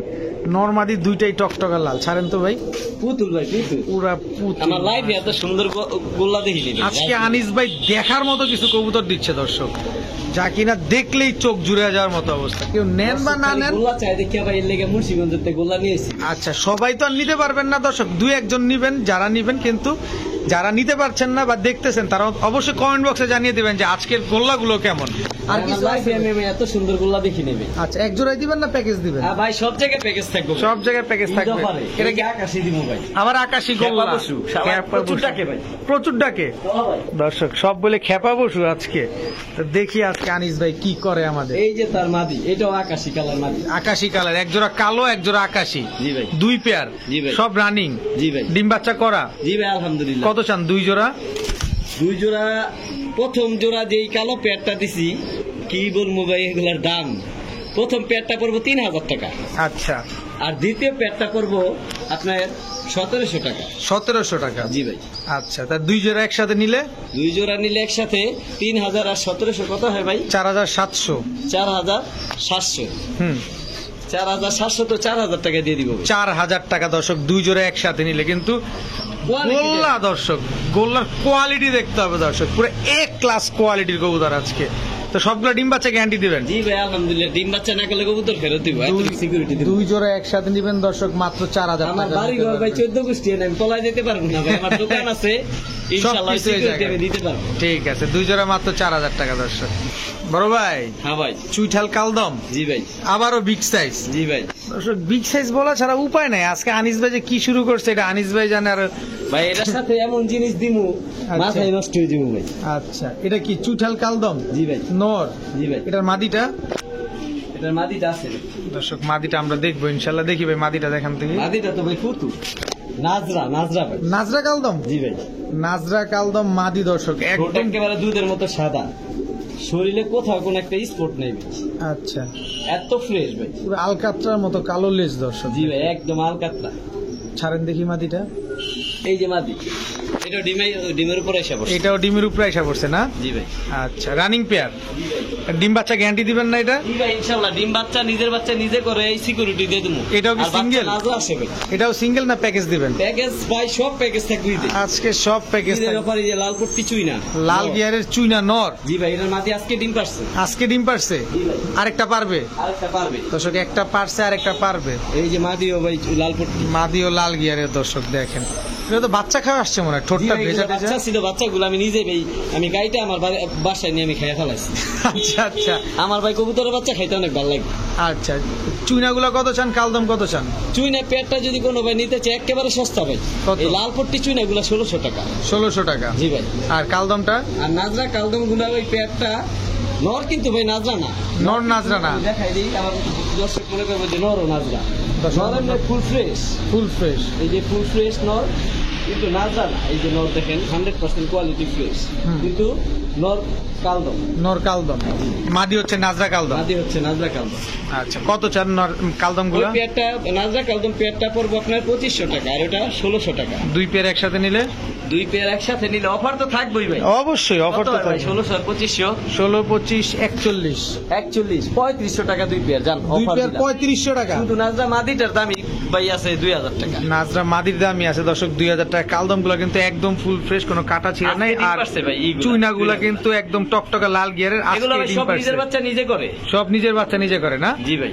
নরমাদি দুইটাই টকটকা লাল। ছাড়েন তো ভাই। পুতুল ভাই পুতুল। পুরা পুতুল। আমার লাইফে এত সুন্দর গোল্লা দেখিনি ভাই। আজকে আনিস ভাই দেখার মতো কিছু কবুতর দিচ্ছে দর্শক, যা কিনা দেখলেই চোখ জুড়ে যাওয়ার মতো অবস্থা। কেউ নেন বা না নেন, গোল্লা চাই দেখি ভাই, এর লেগে মুন্সিগঞ্জের থেকে গোল্লা নিয়েছি। আচ্ছা সবাই তো আর নিতে পারবেন না দর্শক, দুই একজন নিবেন যারা নিবেন। কিন্তু যারা নিতে পারছেন না বা দেখতেছেন তারা অবশ্যই কমেন্ট বক্সে জানিয়ে দিবেন যে আজকের গোল্লাগুলো কেমন। আর আমার কিছু লাইফে আমি এত সুন্দর গোল্লা দেখি নেবে। আচ্ছা এক জোড়াই দিবেন না প্যাকেজ দিবেন? হ্যাঁ ভাই সব জায়গায় প্যাকেজ থাকবে। সব জায়গায় প্যাকেজ থাকবে। এটা কি আকাশি দিব ভাই? আবার আকাশি গোল্লা। খেপা বসু। খেপা প্রচুর বসু। ডাকে ভাই। প্রচুর ডাকে দর্শক, সব বলে খেপা বসু আজকে। তো দেখি আজকে আনিস ভাই কি করে আমাদের। এই যে তার মাদি, এটাও আকাশি কালার মাদি। আকাশি কালার, এক জোড়া কালো এক জোড়া আকাশি। জি ভাই। দুই পেয়ার। জি ভাই। সব রানিং। জি ভাই। ডিম বাচ্চা করা। জি ভাই আলহামদুলিল্লাহ। কত চান দুই জোড়া? দুই জোড়া। প্রথম জোড়া যেই কালো পেয়ারটা দিছি, কি বলবো ভাই এগুলার দাম। প্রথম পেয়ারটা পড়বো 3000 টাকা। আচ্ছা। আর দ্বিতীয় পেয়ারটা পড়বো আপনার 1700 টাকা। 1700 টাকা। জি ভাই। আচ্ছা তা দুই জোড়া একসাথে নিলে? দুই জোড়া নিলে একসাথে 3000 আর 1700 কত হয় ভাই? 4700। 4700। 4700 তো 4000 টাকা দিয়ে দিব। 4000 টাকা দর্শক দুই জোড়া একসাথে নিলে। কিন্তু গোল্লা দর্শক, গোল্লার কোয়ালিটি দেখতে হবে দর্শক, পুরো এক ক্লাস কোয়ালিটির কবুতর আজকে। তো সবগুলো ডিম বাচ্চা গ্যারান্টি দিবেন? জি ভাই আলহামদুলিল্লাহ, ডিম বাচ্চা না করলে কবুতর ফেরত দিব, এত সিকিউরিটি দিব। 2 জোড়া একসাথে নিবেন দর্শক মাত্র 4000 আমার টাকা। বাড়ি ঘর ভাই 14 গোষ্ঠী, আমি পলায় যেতে পারবো না ভাই, আমার দোকান আছে, ইনশাআল্লাহ সবকিছু এই সিকিউরিটি জায়গায়। দিতে পারবো। ঠিক আছে, 2 জোড়া মাত্র 4000 টাকা দর্শক। বড় ভাই হ্যাঁ ভাই। চুইঠাল কালদম, জি ভাই। আবারও বিগ সাইজ। জি ভাই। দর্শক বিগ সাইজ বলা ছাড়া উপায় নাই, আজকে আনিস ভাই যে কি শুরু করছে এটা আনিস ভাই জানে। আর ভাই এটার সাথে এমন জিনিস দিমু মাথায় নষ্ট হয়ে যাবো ভাই। আচ্ছা, এটা কি চুইঠাল কালদম? জি ভাই। নর? জি ভাই। এটার মাদিটা? এটার মাদিটা আছে দর্শক মাদিটা আমরা দেখবো ইনশাল্লাহ। দেখি ভাই মাদিটা দেখান থেকে। মাদিটা তো ভাই ফুটু নাজরা, নাজরা ভাই। নাজরা কালদম? জি ভাই। নাজরা কালদম মাদি দর্শক, ঠোঁট একদম। একেবারে দুধের মতো সাদা, শরীরে কোথাও কোনো একটা স্পট নেই ভাই, আচ্ছা, এত ফ্রেশ ভাই। পুরো আলকাতরার মতো কালো লেজ দর্শক। জি ভাই একদম আলকাতরা। ছাড়েন দেখি মাদিটা। এই যে মাদি, এটা ডিমের উপরে এসে বসে। এটাও ডিমের উপরে এসে পড়ছে না? জি ভাই। আচ্ছা, রানিং পেয়ার। ডিম বাচ্চা গ্যারান্টি দিবেন না এটা? জি ভাই ইনশাআল্লাহ, ডিম বাচ্চা নিজের বাচ্চা নিজে করে এই সিকিউরিটি দিয়ে দেবো। এটাও কি সিঙ্গেল? নাজরা আসে ভাই। এটাও সিঙ্গেল না প্যাকেজ দিবেন? প্যাকেজ ভাই, সব প্যাকেজ থাকবে ঈদে। আজকে সব প্যাকেজ ঈদের ব্যাপারে যে লাল পট্টি চুই না, লাল গিয়ারের চুইনা নর। জি ভাই, এটার মাদি আজকে ডিম পারছে। আজকে ডিম পারছে, জি ভাই। আরেকটা পারবে আরেকটা পারবে দর্শক, একটা পারছে আরেকটা পারবে। এই যে মাদিও ভাই লাল পট্টি। মাদিও লাল গিয়ারের দর্শক দেখেন। এটা তো বাচ্চা খাওয়া আসছে মনে হয়, জি ঠোঁটটা ভাই, ভেজা এগুলো ভেজা। বাচ্চা ছিল, বাচ্চাগুলো আমি নিজে ভাই, আমি গাইটা আমার বাসায় নিয়ে আমি খাইয়া ফেলাইছি। আচ্ছা আচ্ছা আমার ভাই কবুতরের বাচ্চা খাইতে অনেক ভালো লাগে। আচ্ছা, চুইনাগুলো কত চান, কালদম কত চান? চুইনা পেটটা যদি কোনো ভাই নিতে চায় একেবারে সস্তা ভাই। কত? এই লাল পট্টি চুইনা গুলা 1600 টাকা। 1600 টাকা। জি ভাই। আর কালদমটা? আর নাজরা কালদম গুলা ওই পেটটা নর, কিন্তু ভাই নাজরা না। নর নাজরা না? দেখাই দিই, আবার দর্শক মনে করবো যে নর ও নাজরা। দর্শক- নর এমনি ফুল ফ্রেশ, ফুল ফ্রেশ। এই যে ফুল ফ্রেশ নর, কিন্তু নাজরা না। এই যে নর দেখেন 100% কোয়ালিটি ফ্রেশ, হুম। কিন্তু নর কালদম। নর কালদম, মাদি হচ্ছে নাজরা কালদম। মাদি হচ্ছে নাজরা কালদম। আচ্ছা, কত চান নর কালদম ওই গুলা? পেয়ারটা নাজরা কালদম পেয়ারটা পড়বো আপনার 2500 টাকা, আর ওটা 1600 টাকা। 2 পেয়ার একসাথে নিলে? 2 পেয়ার একসাথে নিলে অফার তো থাকবেই ভাই। অবশ্যই অফার তো থাকবে। 1600 আর 2500, 16, 25, 41। 41, 3500 টাকা 2 পেয়ার। জান 2 অফার পেয়ার দিলাম। 3500 টাকা। শুধু নাজরা মাদিটার দামই ভাই আছে 2000 টাকা। নাজরা মাদির দামই আছে দর্শক 2000 টাকা। কালদম গুলা কিন্তু একদম ফুল ফ্রেশ, কোনো কাটা ছিল নাই। আজকে ডিম আর পারছে ভাই এইগুলা। চুইনা গুলা কিন্তু একদম টকটকা লাল গিয়ারের। আজকে এগুলো ভাই ডিম সব পারছে। নিজের বাচ্চা নিজে করে। সব নিজের বাচ্চা নিজে করে না? জি ভাই।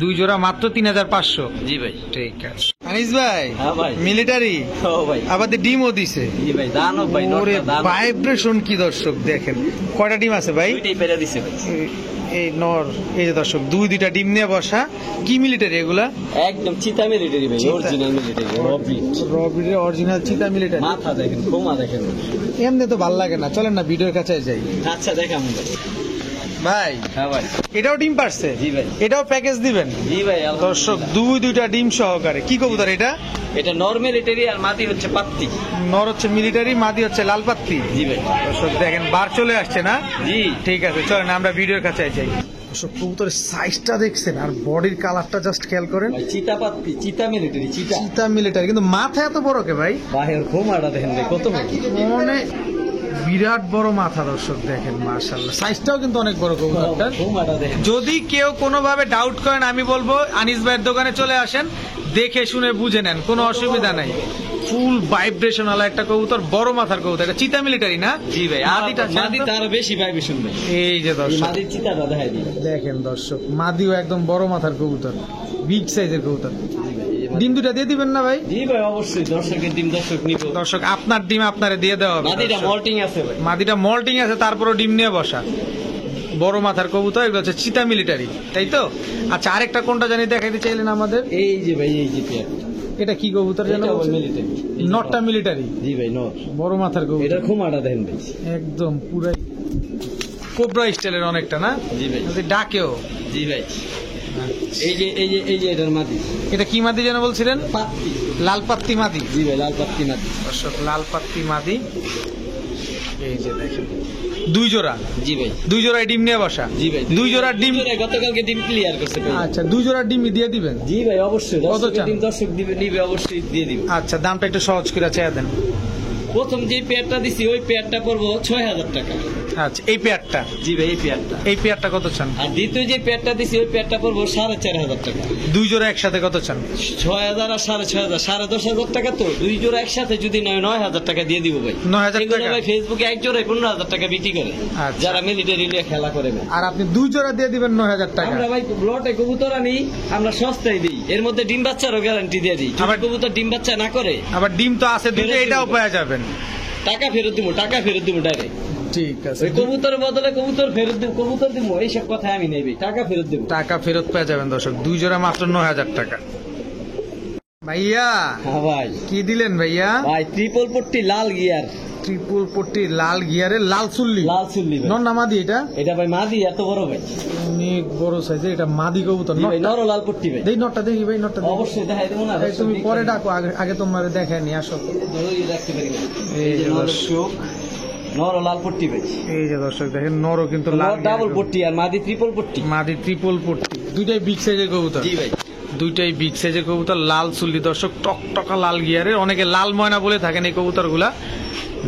2 জোড়া মাত্র 3500। জি ভাই। ঠিক আছে আনিস ভাই। হ্যাঁ ভাই। মিলিটারি ও ভাই। আবার ডিমও দিছে। জি ভাই, দানব ভাই, ওরে নটটা দানব। ভাইব্রেশন কি দর্শক দেখেন। কয়টা ডিম আছে ভাই? 2টাই পেরে দিছে ভাই। এই নর, এই যে দর্শক 2টা ডিম নিয়ে বসা। কি মিলিটারি এগুলা? একদম চিতা মিলিটারি ভাই, চিতা। অরিজিনাল মিলিটারি, রবিট। রবিরের অরিজিনাল চিতা মিলিটারি। মাথা দেখেন, কোমা দেখেন। এমনি তো ভাল লাগে না, চলেন না ভিডিওর কাছে যাই। আচ্ছা দেখাম ভাই। ভাই হ্যাঁ ভাই। এটাও ডিম পারছে? জি ভাই। এটাও প্যাকেজ দিবেন? জি ভাই দর্শক আলহামদুলিল্লাহ। 2টা ডিম সহকারে। কি কবুতর এটা? এটা নর মিলিটারি, আর মাদি হচ্ছে পাত্তি। নর হচ্ছে মিলিটারি, মাদি হচ্ছে লাল পাত্তি। জি ভাই। দর্শক দেখেন বার চলে আসছে না? জি। ঠিক আছে, চলেন আমরা ভিডিওর কাছে যাই। দর্শক কবুতরের সাইজটা দেখছেন, আর বডির কালারটা জাস্ট খেয়াল করেন। ভাই চিতা পাত্তি, চিতা মিলিটারি, চিতা। চিতা মিলিটারি, কিন্তু মাথা এত বড় কে ভাই? বাহের কোমাটা দেখেন ভাই কত বড়। মানে বিরাট বড় মাথা দর্শক দেখেন, মাশাআল্লাহ। সাইজটাও কিন্তু অনেক বড় কবুতরটার। কোমাটা দেখেন। যদি কেউ কোনোভাবে ডাউট করেন, আমি বলবো আনিস ভাইয়ের দোকানে চলে আসেন, দেখে শুনে বুঝে নেন, কোনো অসুবিধা নাই। ফুল ভাইব্রেশন ওয়ালা একটা কবুতর, বড় মাথার কবুতর। এটা চিতা মিলিটারি না? জি ভাই। মাদিটা মাদি তার বেশি ভাইব্রেশন ভাই। এই যে এই দর্শক মাদির চিতাটা দেখাই দিই। দেখেন দর্শক, মাদিও একদম বড় মাথার কবুতর, বিগ সাইজের কবুতর। জি ভাই। ডিম 2টা দিয়ে দিবেন না ভাই? জি ভাই অবশ্যই, দর্শকের ডিম দর্শক নিব। দর্শক আপনার ডিম আপনারে দিয়ে দেওয়া হবে। মাদিটা দর্শক। মল্টিং আছে ভাই। মাদিটা মল্টিং আছে, তারপরও ডিম নিয়ে বসা। বড় মাথার কবুতর, এগুলো হচ্ছে চিতা মিলিটারি, তাই তো? আচ্ছা, আরেকটা কোনটা জানি দেখাইতে চাইলেন আমাদের? এই যে ভাই, এই যে পেয়ার। এটা কি কবুতর যেন? এটা মিলিটারি। নটটা মিলিটারি, জি ভাই নর। বড় মাথার কবুতর। এটার কোমাটা দেখেন ভাই। একদম পুরাই কোবরা স্টাইলের অনেকটা না? জি ভাই। ডাকেও। জি ভাই। এই যে এটার মাদি। এটা কি মাদি যেন বলছিলেন? পাত্তি। লাল পাত্তি মাদি। জি ভাই, লাল পাত্তি মাদি। দর্শক লাল পাত্তি মাদি, এই যে দেখেন 2 জোড়া। জি ভাই। 2 জোড়ায় ডিম নিয়ে বসা। জি ভাই। 2 জোড়ার ডিম। গতকালকে ডিম ক্লিয়ার করছে ভাই। আচ্ছা, 2 জোড়ার ডিম দিয়ে দিবেন? জি ভাই অবশ্যই। কত দর্শকের চান? ডিম দর্শক দিবে, নিবে অবশ্যই দিয়ে দিব। আচ্ছা, দামটা একটু সহজ করে চেয়ে দেন। প্রথম যে পেয়ারটা দিছি ওই পেয়ারটা পড়বো 6,000 টাকা। আচ্ছা, এই পেয়ারটা? জি ভাই, এই পেয়ারটা কত চান? আর দ্বিতীয় যে পেয়ারটা দিছি ওই পেয়ারটা পড়বো 4,500 টাকা। দুই জোড়া একসাথে কত চান? 6,000 আর 6,500, 10,500 টাকা। তো দুই জোড়া একসাথে যদি 9,000 টাকা দিয়ে দিব ভাই। 9,000 এগুলো টাকা ভাই ফেসবুকে এক জোড়ায় 15,000 টাকা বিক্রি করে, আচ্ছা। যারা মিলিটারি নিয়ে খেলা করে ভাই। আর আপনি দুই জোড়া দিয়ে দিবেন 9,000 টাকা। আমরা ভাই লটে কবুতর আনি, আমরা সস্তায় দিই, এর মধ্যে ডিম বাচ্চারও গ্যারান্টি দিয়ে দিই। যদি কবুতর ডিম বাচ্চা না করে, আবার ডিম তো আছে দুটো, এটাও পাওয়া যাবেন, টাকা ফেরত দিব ডাইরেক্ট। ঠিক আছে, ওই কবুতরের বদলে কবুতর ফেরত দিব, কবুতর দিব, এইসব কথা আমি নেই ভাই, টাকা ফেরত দিব। টাকা ফেরত পেয়ে যাবেন দর্শক। দুই জোড়া মাত্র 9,000 টাকা। ভাইয়া হ্যাঁ ভাই, কি দিলেন ভাইয়া? ভাই ট্রিপল পট্টি লাল গিয়ার, ট্রিপল পট্টি লাল গিয়ারের লাল চুল্লি, লাল চুল্লি ভাই। নর না মাদি? এটা ভাই মাদি, এত বড় ভাই, অনেক বড় সাইজে। এটা মাদি কবুতর, জি ভাই, নর লাল পট্টি ভাই। দেই নটটা, দেখি ভাই নটটা দেখি। অবশ্যই দেখাই দেবো না, এই তুমি পরে ডাকো, আগে তোমার দেখায় নি, আসো। ধরেই রাখতে পারি না। এই যে দর্শক, নর লাল পট্টি ভাই। এই যে দর্শক দেখেন, নরও কিন্তু লাল, ডাবল পট্টি আর মাদি ট্রিপল পট্টি। মাদি ট্রিপল পট্টি, দুইটাই বিগ সাইজের কবুতর। জি ভাই, দুইটাই বিগ সাইজের কবুতর, লাল চুল্লি দর্শক, টকটকা লাল গিয়ারের। অনেকে লাল ময়না বলে থাকেন এই কবুতর গুলা।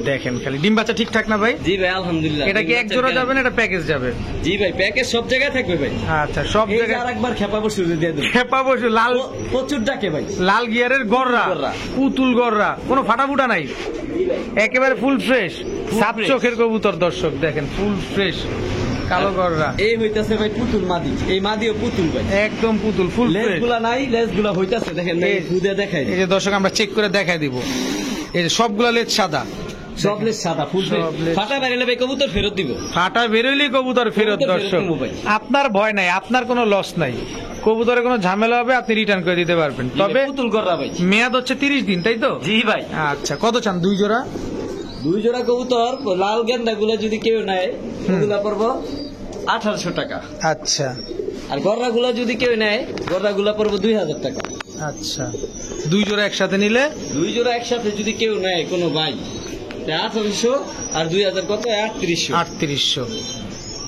দেখেন খালি ডিম বাচ্চা ঠিকঠাক না ভাই? জি ভাই, আলহামদুলিল্লাহ। এটা কি এক জোড়া যাবে না এটা প্যাকেজ যাবে? জি ভাই, প্যাকেজ সব জায়গায় থাকবে ভাই। আচ্ছা, সব জায়গায়। আরেকবার খেপা বসে দিয়ে দেব, খেপা বসে লাল, প্রচুর ডাকে ভাই। লাল গিয়ারের গররা, পুতুল গররা, কোনো ফাটাফুটা নাই, একেবারে ফুল ফ্রেশ, সাত চোখের কবুতর দর্শক দেখেন, ফুল ফ্রেশ কালো গররা। এই হইতাছে ভাই পুতুল মাদি, এই মাদিও পুতুল ভাই, একদম পুতুল, ফুল ফ্রেশ। লেজগুলা নাই, লেজগুলা হইতাছে দেখেন, দুধে দেখাই। এই যে দর্শক আমরা চেক করে দেখাই দিব, এই যে সবগুলা লেজ সাদা, সব লেজ সাদা, ফুল ফ্রেশ। ফাটা বেরোলে ভাই কবুতর ফেরত দিব, ফাটা বেরোলেই কবুতর ফেরত দর্শক। আপনার ভয় নাই, আপনার কোনো লস নাই, কবুতরে কোনো ঝামেলা হবে আপনি রিটার্ন করে দিতে পারবেন। তবে পুতুল গররা ভাই, মেয়াদ হচ্ছে 30 দিন, তাই তো? জি ভাই। আচ্ছা, কত চান দুই জোড়া? দুই জোড়া কবুতর লাল গেন্দা গুলা যদি কেউ নেয়, ওগুলা পড়বো 1,800 টাকা। আচ্ছা, আর গররা গুলা যদি কেউ নেয়, গররা গুলা পড়বো 2,000 টাকা। আচ্ছা, দুই জোড়া একসাথে নিলে? দুই জোড়া একসাথে যদি কেউ নেয় কোনো ভাই, 1,800 আর 2,000 কত? 3,800।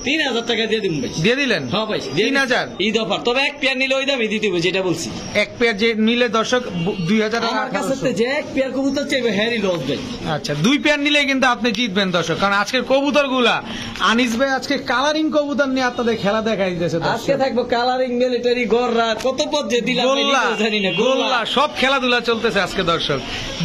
3,000 টাকা দিয়ে দিন ভাই। দিয়ে দিলেন? হ্যাঁ ভাই, 3,000 ঈদ অফার। তবে এক পেয়ার নিলে ওই দামই দিতে হবে যেটা বলছি। এক পেয়ার যে নিলে দর্শক 2,000 টাকা। আমার কাছে তো যে এক পেয়ার কবুতর চাইবে হ্যারি লস ভাই। আচ্ছা, দুই পেয়ার নিলে কিন্তু আপনি জিতবেন দর্শক, কারণ আজকের কবুতর গুলা আনিস ভাই আজকে কালারিং কবুতর নিয়ে আপনাদের খেলা দেখাই দিতেছে। আজকে থাকবো কালারিং, মিলিটারি, গররা, কত পদ যে দিলাম জানি না, গোল্লা, সব খেলাধুলা চলতেছে আজকে দর্শক।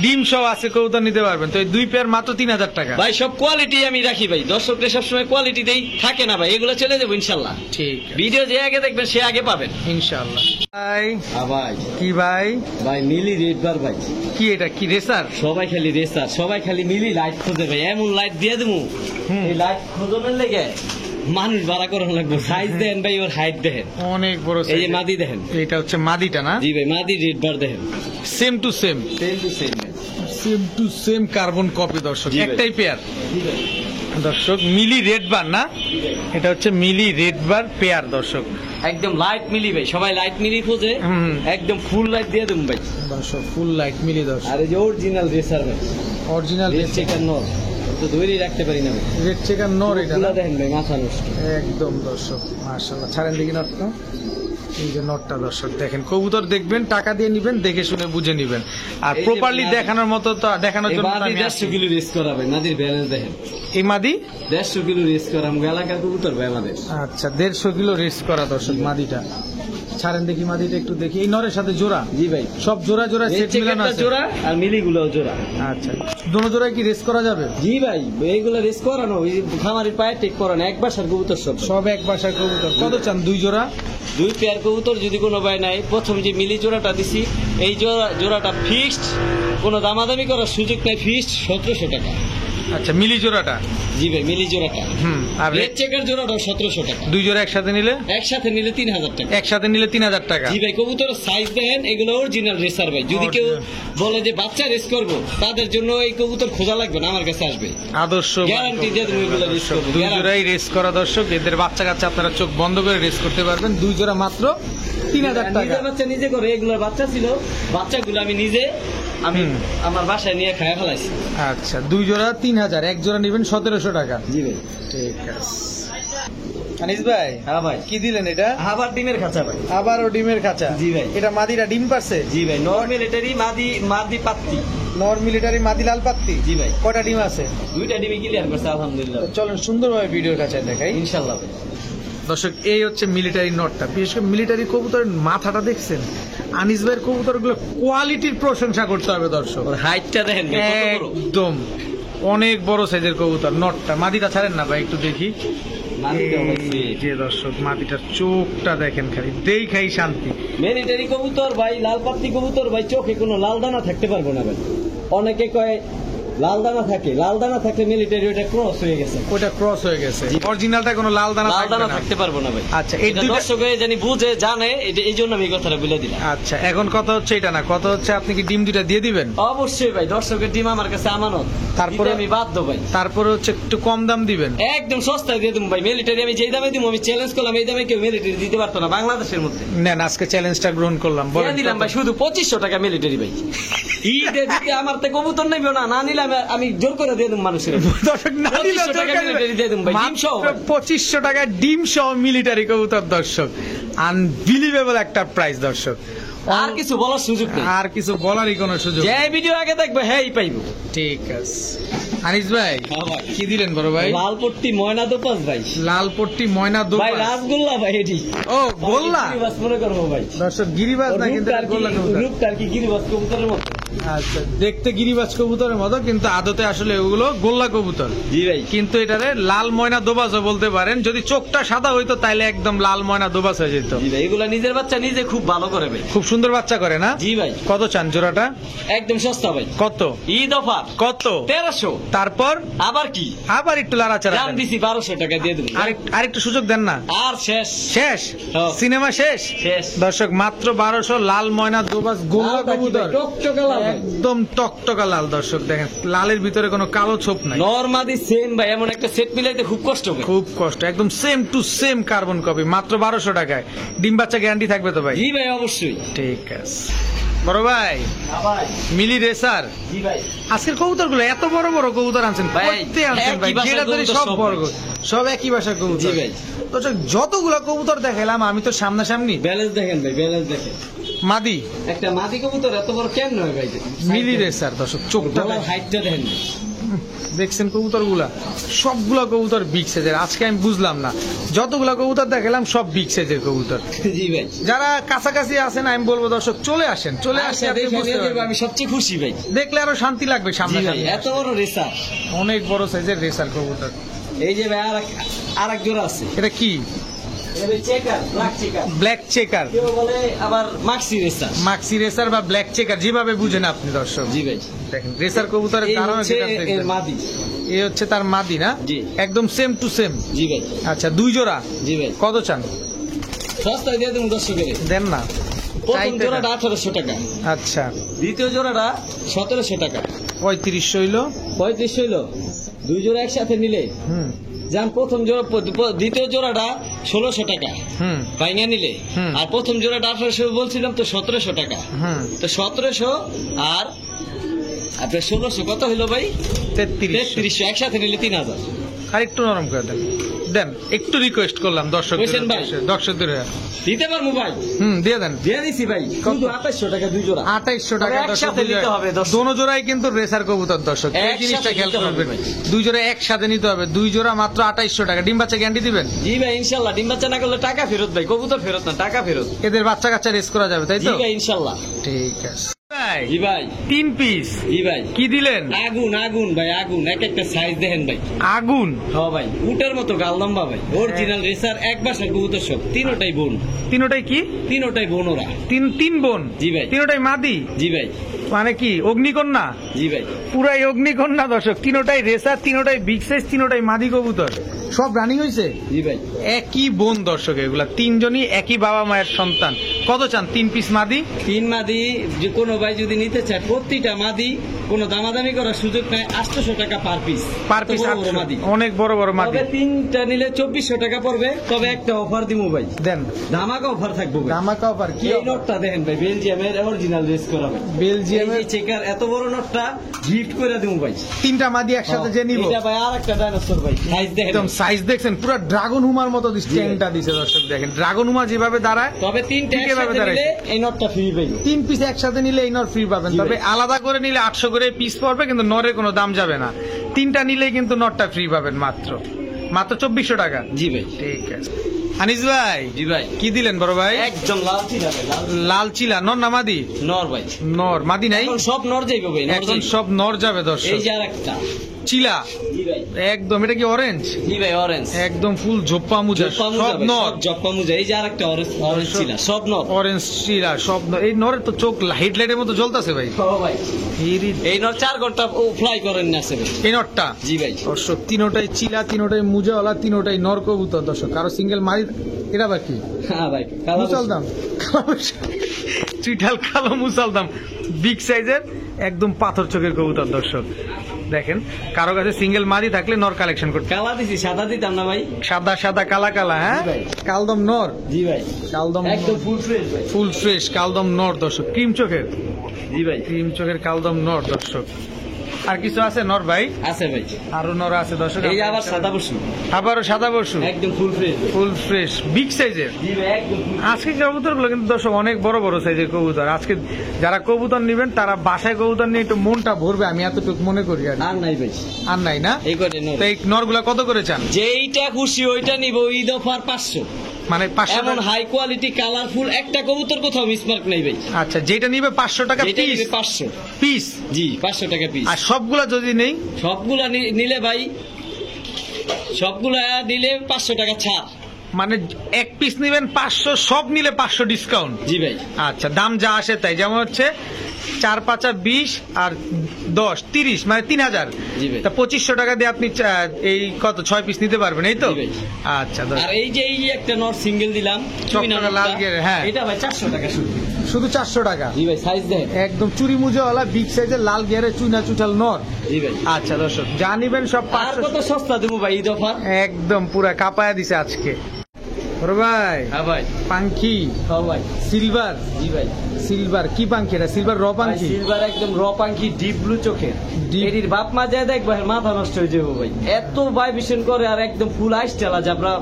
ডিম সহ আছে, কবুতর নিতে পারবেন। তো এই দুই পেয়ার মাত্র 3,000 টাকা ভাই। সব কোয়ালিটি আমি রাখি ভাই, দর্শকদের সবসময় কোয়ালিটি দেই, থাকে না ভাই, এগুলো চলে যাবো ইনশাল্লাহ। ঠিক, ভিডিও যে আগে দেখবেন সে আগে পাবেন ইনশাল্লাহ। ভাই ভাই, কি ভাই? ভাই মিলি রেডবার ভাই। কি এটা, কি রেসার? সবাই খালি রেসার, সবাই খালি মিলি লাইট খোঁজে ভাই। এমন লাইট দিয়ে দেবো, এই লাইট খোঁজনের লেগে মানুষ ভাড়া করানো লাগবে। সাইজ দেন ভাই, ওর হাইট দেখেন, অনেক বড়। এই যে মাদি দেখেন, এটা হচ্ছে মাদিটা না? জি ভাই, মাদি রেডবার দেখেন, same to same, same to same, same to same carbon copy দর্শক, একটাই পেয়ার দর্শক। মিলি রেড বার না, এটা হচ্ছে মিলি রেড বার পেয়ার দর্শক। একদম লাইট মিলি ভাই, সবাই লাইট মিলি খোঁজে, একদম ফুল লাইট দিয়ে দেবো ভাই দর্শক, ফুল লাইট মিলি দর্শক। আর এই যে অরিজিনাল রেসার ভাই, অরিজিনাল রেড চেকার নর, তো ধরেই রাখতে পারি না ভাই। রেড চেকার নর, এটা দেখেন ভাই, মাথা নষ্ট একদম দর্শক, মাশাআল্লাহ। ছাড়েন দেখি নটটা, এই যে নটটা দর্শক দেখেন। কবুতর দেখবেন, টাকা দিয়ে নিবেন, দেখে শুনে বুঝে নিবেন। আর প্রপারলি দেখানোর মতো তো দেখানোর জন্য 150 কিলো রেস করা ভাই, মাদির ব্যালেন্স দেখেন। এই মাদি 150 কিলো রেস করা, আমি এলাকার কবুতর ভাই আমাদের। আচ্ছা, 150 কিলো রেস করা দর্শক মাদিটা। ছাড়েন দেখি মাদিটা একটু দেখি। এই নরের সাথে জোড়া? জি ভাই, সব জোড়া জোড়া সেট মিলানো আছে, জোড়া আর মিলিগুলোও জোড়া। আচ্ছা, দোনো জোড়ায় কি রেস করা যাবে? জি ভাই, এইগুলো রেস করানো, ওই খামারের পায়ে টেক করানো, এক বাসার কবুতর সব, সব এক বাসার কবুতর। কত চান দুই জোড়া? দুই পেয়ার কবুতর যদি কোনো ভাই নাই, প্রথম যে মিলি জোড়াটা দিছি, এই জোড়াটা ফিক্সড, কোনো দামাদামি করার সুযোগ নাই, ফিক্সড 1,700 টাকা। আচ্ছা, মিলি জোড়াটা? জি ভাই, মিলি জোড়াটা। আর রেড চেকার জোড়াটাও 1,700 টাকা। দুই জোড়া একসাথে নিলে? একসাথে নিলে 3,000 টাকা। একসাথে নিলে 3,000 টাকা। জি ভাই, কবুতর সাইজ দেখেন, এগুলো অরিজিনাল রেসার ভাই। যদি কেউ বলে যে বাচ্চা রেস করবো, তাদের জন্য এই কবুতর খোঁজা লাগবে না, আমার কাছে আসবে, আদর্শ গ্যারান্টি দিয়ে দেবো এগুলো রেস করবো। দুই জোড়াই রেস করা দর্শক, এদের বাচ্চা কাচ্চা আপনারা চোখ বন্ধ করে রেস করতে পারবেন। দুই জোড়া মাত্র 3,000 টাকা। নিজের বাচ্চা নিজে করে, এগুলোর বাচ্চা ছিল, বাচ্চাগুলো আমি আমার বাসায় নিয়ে খায় ফেলাইছি। আচ্ছা, দুই জোড়া 3,000, এক জোড়া নেবেন 1,700 টাকা। জি ভাই, ঠিক আছে। আনিস ভাই, হ্যাঁ ভাই, কি দিলেন এটা? আবার ডিমের খাঁচা ভাই। আবারও ডিমের খাঁচা? জি ভাই। এটা মাদিরা ডিম পারছে? জি ভাই, নর্মাল এটারই মাদি পাত্তি। নর মিলিটারি মাদি লাল পাত্তি। জি ভাই। কয়টা ডিম আছে? 2টা ডিমই ক্লিয়ার করছে আলহামদুলিল্লাহ। চলেন সুন্দরভাবে ভিডিওর কাছে দেখাই ইনশাআল্লাহ ভাই। দর্শক, এই হচ্ছে মিলিটারি নটটা। বিশেষ করে মিলিটারি কবুতরের মাথাটা দেখছেন? আনিস ভাইয়ের কবুতর গুলো কোয়ালিটির প্রশংসা করতে হবে দর্শক। ওর হাইটটা দেখেন ভাই, কত বড়। একদম অনেক বড় সাইজের কবুতর নটটা। মাদিটা ছাড়েন না ভাই, একটু দেখি। মাদিটাও ভাই এই যে দর্শক, মাদিটার চোখটা দেখেন, খালি দেখাই শান্তি। মিলিটারি কবুতর ভাই, লাল পাত্তি কবুতর ভাই, চোখে কোনো লাল দানা থাকতে পারবো না ভাই। অনেকে কয় লাল দানা থাকে, লাল দানা থাকলে মিলিটারি ওটা ক্রস হয়ে গেছে। ওটা ক্রস হয়ে গেছে, অরিজিনালটা কোনো লাল দানা লাল থাকবে দানা না। থাকতে পারবো না ভাই। আচ্ছা, এই এটা দুইটা। দর্শকে জানি বুঝে জানে, এটা এই জন্য আমি এই কথাটা বলে দিলাম। আচ্ছা, এখন কথা হচ্ছে এটা না, কথা হচ্ছে আপনি কি ডিম দুইটা দিয়ে দিবেন? অবশ্যই ভাই, দর্শকের ডিম আমার কাছে আমানত, তারপরে দিতে আমি বাধ্য ভাই। তারপরে হচ্ছে একটু কম দাম দিবেন। একদম সস্তায় দিয়ে দেবো ভাই। মিলিটারি আমি যেই দামে দিব, আমি চ্যালেঞ্জ করলাম, এই দামে কেউ মিলিটারি দিতে পারতো না বাংলাদেশের মধ্যে। নেন, আজকে চ্যালেঞ্জটা গ্রহণ করলাম। বলে বলেন দিলাম ভাই, শুধু 2500 টাকা মিলিটারি ভাই। ঈদে দিতে আমার তো কবুতর নেবে না, না নিলে আমি জোর করে দিয়ে দেবো মানুষের। দর্শক, না দিলেও 2500 টাকা মিলিটারি দিয়ে দেবো ভাই, ডিম সহ ভাই। 2500 টাকা ডিম সহ মিলিটারি কবুতর দর্শক। আনবিলিভেবল একটা প্রাইস দর্শক। আর কিছু বলার সুযোগ নেই, আর কিছু বলারই কোনো সুযোগ যে ভিডিও আগে দেখবে হ্যাঁ পাইবো। ঠিক আছে। আনিস ভাই, হ্যাঁ ভাই। কি দিলেন বড় ভাই? লাল পট্টি ময়না দোপাস ভাই, লাল পট্টি ময়না ভাই দোপাস। রাসগোল্লা ভাই, এটি ও গোল্লা গিরিবাস মনে করবো ভাই। দর্শক, গিরিবাজ না কিন্তু এটা গোল্লা কবুতর। রূপটা আর কি গিরিবাস কবুতরের মতো। আচ্ছা, দেখতে গিরিবাজ কবুতরের মতো, কিন্তু আদতে আসলে ওগুলো গোল্লা কবুতর। জি ভাই। কিন্তু এটারে লাল ময়না দোবাজও বলতে পারেন। যদি চোখটা সাদা হইতো তাইলে একদম লাল ময়না দোবাজ হয়ে যেত। জি ভাই, এগুলা নিজের বাচ্চা নিজে খুব ভালো করে ভাই। খুব সুন্দর বাচ্চা করে না? জি ভাই। কত চান জোড়াটা? একদম সস্তা ভাই। কত? ঈদ অফার কত? 1300। তারপর আবার কি, আবার একটু লাড়াচাড়া দাম দেন। দিছি 1200 টাকা দিয়ে দেবো। আরেকটু সুযোগ দেন না। আর শেষ শেষ? হ্যাঁ। সিনেমা শেষ? শেষ। দর্শক, মাত্র 1200 লাল ময়না দোবাজ গোল্লা লাল বাকি কবুতর। ভাই, টকটকা লাল ভাই। একদম টকটকা লাল দর্শক, দেখেন লালের ভিতরে কোনো কালো ছোপ নাই। নরমাদি সেম ভাই, এমন একটা সেট মিলাইতে খুব কষ্ট ভাই। খুব কষ্ট, একদম same to same carbon copy, মাত্র 1200 টাকায়। ডিম বাচ্চা গ্যারান্টি থাকবে তো ভাই? জি ভাই, অবশ্যই। ঠিক আছে বড় ভাই। ভাই মিলি রেসার, জি ভাই। আজকের কবুতর গুলো এত বড় বড় কবুতর আনছেন, ভাই, কইতে আনছেন ভাই? একই বাসার যেটা ধরি কবুতর সব সব বড়, ভাই। সব একই বাসার জি কবুতর। ভাই। দর্শক, যতগুলো কবুতর দেখালাম আমি তো সামনাসামনি। ব্যালেন্স দেখেন ভাই, ব্যালেন্স দেখেন। মাদি একটা মাদি কবুতর এত বড় কেন নয় ভাই? মিলি রেসার দর্শক, চোখটা গলার হাইটটা দেখেন ভাই। দেখছেন কবুতর গুলা? সবগুলা কবুতর বিগ সাইজের। আজকে আমি বুঝলাম না, যতগুলা কবুতর দেখালাম সব বিগ সাইজের কবুতর। জি ভাই। যারা কাছাকাছি আছেন আমি বলবো দর্শক, চলে আসেন, চলে আসেন, আপনি দেখে বুঝতে নিয়ে যাবো, পারবেন। আমি সবচেয়ে খুশি ভাই। দেখলে আরো শান্তি লাগবে জি সামনে। ভাই, এত বড় রেসার। অনেক বড় সাইজের রেসার কবুতর। এই যে ভাই আর এক জোড়া আছে। এটা কি? এটা ভাই checker, black checker. Black checker, কেউ বলে আবার মাক্সি রেসার। মাক্সি রেসার বা ব্ল্যাক চেকার, যেভাবে বুঝেন আপনি দর্শক। জি ভাই। দেখেন রেসার কবুতরের এই কারণ হচ্ছে এর মাদি। এই হচ্ছে তার মাদি না? জি। একদম সেম টু সেম। জি ভাই। আচ্ছা, 2 জোড়া জি ভাই। কত চান? সস্তায় দিয়ে দেবো 10 দেন না। প্রথম চাইতে জোড়াটা না। 1800 টাকা, আচ্ছা, দ্বিতীয় জোড়াটা 1700 টাকা, 3500 হইলো। 35 হইলো। 2 জোড়া একসাথে নিলে হুম যান প্রথম জোড়া, দ্বিতীয় জোড়াটা 1600 টাকা হুম বাইঙ্গা নিলে। হুম। আর প্রথম জোড়াটা 1800 বলছিলাম, তো 1700 টাকা। হুম তো 1700 আর আপনার 1600 কত হইলো ভাই? 3300। 3300 একসাথে নিলে 3000। আর একটু নরম করে দেন, দেন একটু রিকোয়েস্ট করলাম দর্শক, বুঝছেন ভাই? দর্শকদের। দিতে পারবো ভাই, দিয়ে দেন। দিয়ে দিছি ভাই। শুধু 2800 টাকা 2 জোড়া। 2800 টাকা তবে একসাথে নিতে হবে দর্শক। দোনো জোড়াই কিন্তু রেসার কবুতর দর্শক, এই একসাথে জিনিসটা খেয়াল নিতে হবে করবেন। ভাই। 2 জোড়া একসাথে নিতে হবে, 2 জোড়া মাত্র 2800 টাকা। ডিম বাচ্চা গ্যারান্টি দিবেন? জি ভাই, ইনশাল্লাহ। ডিম বাচ্চা না করলে টাকা ফেরত ভাই, কবুতর ফেরত না, টাকা ফেরত। এদের বাচ্চা কাচ্চা রেস করা যাবে, তাই জি তো? ভাই, ইনশাল্লাহ। ঠিক আছে ভাই। জি ভাই। 3 পিস জি ভাই। কি দিলেন? আগুন আগুন ভাই, আগুন। এক একটা সাইজ দেখেন ভাই। আগুন। হ্যাঁ ভাই, উটের মতো গাল লম্বা ভাই। অরিজিনাল রেসার, এক বাসার কবুতর সব। তিনোটাই বোন, তিনোটাই কি? তিনোটাই বোন ওরা। তিন বোন? জি ভাই। তিনোটাই মাদি? জি ভাই। মানে কি অগ্নিকন্যা? জি ভাই। পুরাই অগ্নিকন্যা দর্শক। তিনোটাই রেসার, তিনোটাই বিগ সাইজ, তিনোটাই মাদি কবুতর। সব রানিং হয়েছে? জি ভাই। একই বোন দর্শক, এগুলা তিনজনই একই বাবা মায়ের সন্তান। কত চান 3 পিস মাদি? 3 মাদি যে কোনো ভাই যদি নিতে চায়, প্রতিটা মাদি কোনো দামাদামি করার সুযোগ নাই। 800 টাকা পার পিস। পার পিস মাদি। অনেক বড় বড় মাদি। তবে 3টা নিলে 2400 টাকা পড়বে। তবে একটা অফার দিমু ভাই, দেন। ধামাকা অফার থাকবো ভাই। ধামাকা অফার কি? এই নোটটা দেখেন ভাই, বেলজিয়ামের অরিজিনাল রেস করা ভাই। বেলজিয়ামের চেকার এত বড় নোটটা গিফট করে দেবো ভাই। 3টা মাদি একসাথে যে নিব। এটা ভাই আর একটা ডাইনোসর ভাই, সাইজ দেখেন। একদম সাইজ দেখছেন, পুরো ড্রাগন হুমার মতো স্ট্যান্ডটা দিছে দর্শক। দেখেন ড্রাগন হুমা যেভাবে দাঁড়ায়, তবে 3টা ঠিক এভাবে একসাথে নিলে দাঁড়াইছে। এই নটটা ফ্রি পাইবো। 3 পিস একসাথে নিলে এই নর ফ্রি পাবেন, জি তবে ভাই। আলাদা করে নিলে 800 করে পিস পড়বে, কিন্তু নরের কোনো দাম যাবে না। 3টা নিলেই কিন্তু নরটা ফ্রি পাবেন মাত্র 2400 টাকা। জি ভাই। ঠিক আছে। আনিস ভাই জি ভাই। কি দিলেন বড় ভাই? একদম লাল চিলা ভাই, লাল। লাল চিলা নর না মাদি? নর ভাই। নর, মাদি নাই? এখন সব নর যাইবো ভাই, নর এখন যাইবো। সব নর যাবে দর্শক। এই যে আরেকটা। চিলা জি ভাই। একদম, এটা কি অরেঞ্জ? জি ভাই, অরেঞ্জ। একদম ফুল ঝোপ্পা মুজা, জপ্পা মুজা সব ভাই, নর। সব জপ্পা মুজা। এই যে আরেকটা অরেঞ্জ চিলা, সব নর। অরেঞ্জ চিলা সব নর। এই নরের তো চোখ হেডলাইটের মতো জ্বলতেছে ভাই। ও ভাই, এই নর 4 ঘন্টা ফ্লাই করেন না আছে ভাই। এই নরটা জি ভাই। দর্শক তিনোটাই চিলা, তিনোটাই মুজাওয়ালা, তিনোটাই নর কবুতর দর্শক। কারো সিঙ্গেল মারি, এটা বা কি? হ্যাঁ ভাই, কালো মুসালদাম, চিঠাল কালো মুসালদাম, বিগ সাইজের একদম পাথর চোখের কবুতর দর্শক। দেখেন, কারো কাছে সিঙ্গেল মাদি থাকলে নর কালেকশন করতে। কালা দিছি, সাদা দিতাম না ভাই। সাদা সাদা কালা কালা, হ্যাঁ জি ভাই। কালদম নর, জি ভাই, কালদম একদম ফুল ফ্রেশ ভাই। ফুল ফ্রেশ কালদম নর দর্শক। ক্রিম চোখের, জি ভাই। ক্রিম চোখের কালদম নর দর্শক। আর কিছু আছে নর ভাই? আছে ভাই। আরো নর আছে দর্শক। এই যে আবার সাদা বসু, আবারও সাদা বসু, একদম full fresh. Full fresh big সাইজের। জি ভাই, একদম full আজকে কবুতর গুলো কিন্তু দর্শক অনেক বড় বড় সাইজের কবুতর। আজকে যারা কবুতর নিবেন তারা বাসায় কবুতর নিয়ে একটু মনটা ভরবে, আমি এতটুকু মনে করি। আর আর নাই ভাই, আর নাই না? এই কটে নর। তো এই নরগুলা কত করে চান? যেইটা খুশি ওইটা নিব, ঈদ অফার 500। মানে 500 এমন টাকা? হাই কোয়ালিটি কালারফুল একটা কবুতর কোথাও মিসমার্ক নাই ভাই। আচ্ছা, যেটা নিবে 500 টাকা যেটা পিস? নিবে 500। পিস? জি, 500 টাকা পিস। আর সবগুলা যদি নেই? সবগুলা নিলে ভাই, সবগুলা নিলে 500 টাকা ছাড়। মানে এক পিস নিবেন 500, সব নিলে 500 ডিসকাউন্ট? জি ভাই। আচ্ছা, দাম যা আসে তাই। যেমন হচ্ছে 4 5 20 আর 10 30, মানে 3000। জি ভাই। তা 2500 টাকা দিয়ে আপনি এই কত 6 পিস নিতে পারবেন, এই তো? জি ভাই। আচ্ছা আর এই যে এই একটা নট সিঙ্গেল দিলাম, চকচকে লাল গিয়ারে, হ্যাঁ। এটা ভাই 400 টাকা শুধু। শুধু 400 টাকা? জি ভাই, সাইজ দেন। একদম চুরি মুজাওয়ালা বিগ সাইজের লাল গিয়ারে চুইনা চুটাল নর। জি ভাই। আচ্ছা দর্শক, যা নিবেন সব আর 500। কত সস্তা দেবো ভাই ঈদ অফার। একদম পুরা কাপায়া দিছে আজকে। বড় ভাই, হ্যাঁ ভাই। পাঙ্কি হ্যাঁ ভাই। সিলভার, জি ভাই। সিলভার কি পাঙ্কি? এটা সিলভার র পাঙ্কি? সিলভার একদম র পাঙ্কি, ডিপ ব্লু চোখের। Deep- এটির বাপ মা যায় দেখবা মাথা নষ্ট হয়ে যাবো ভাই, এত ভাইব্রেশন করে আর একদম ফুল আইস টেলা যাবরা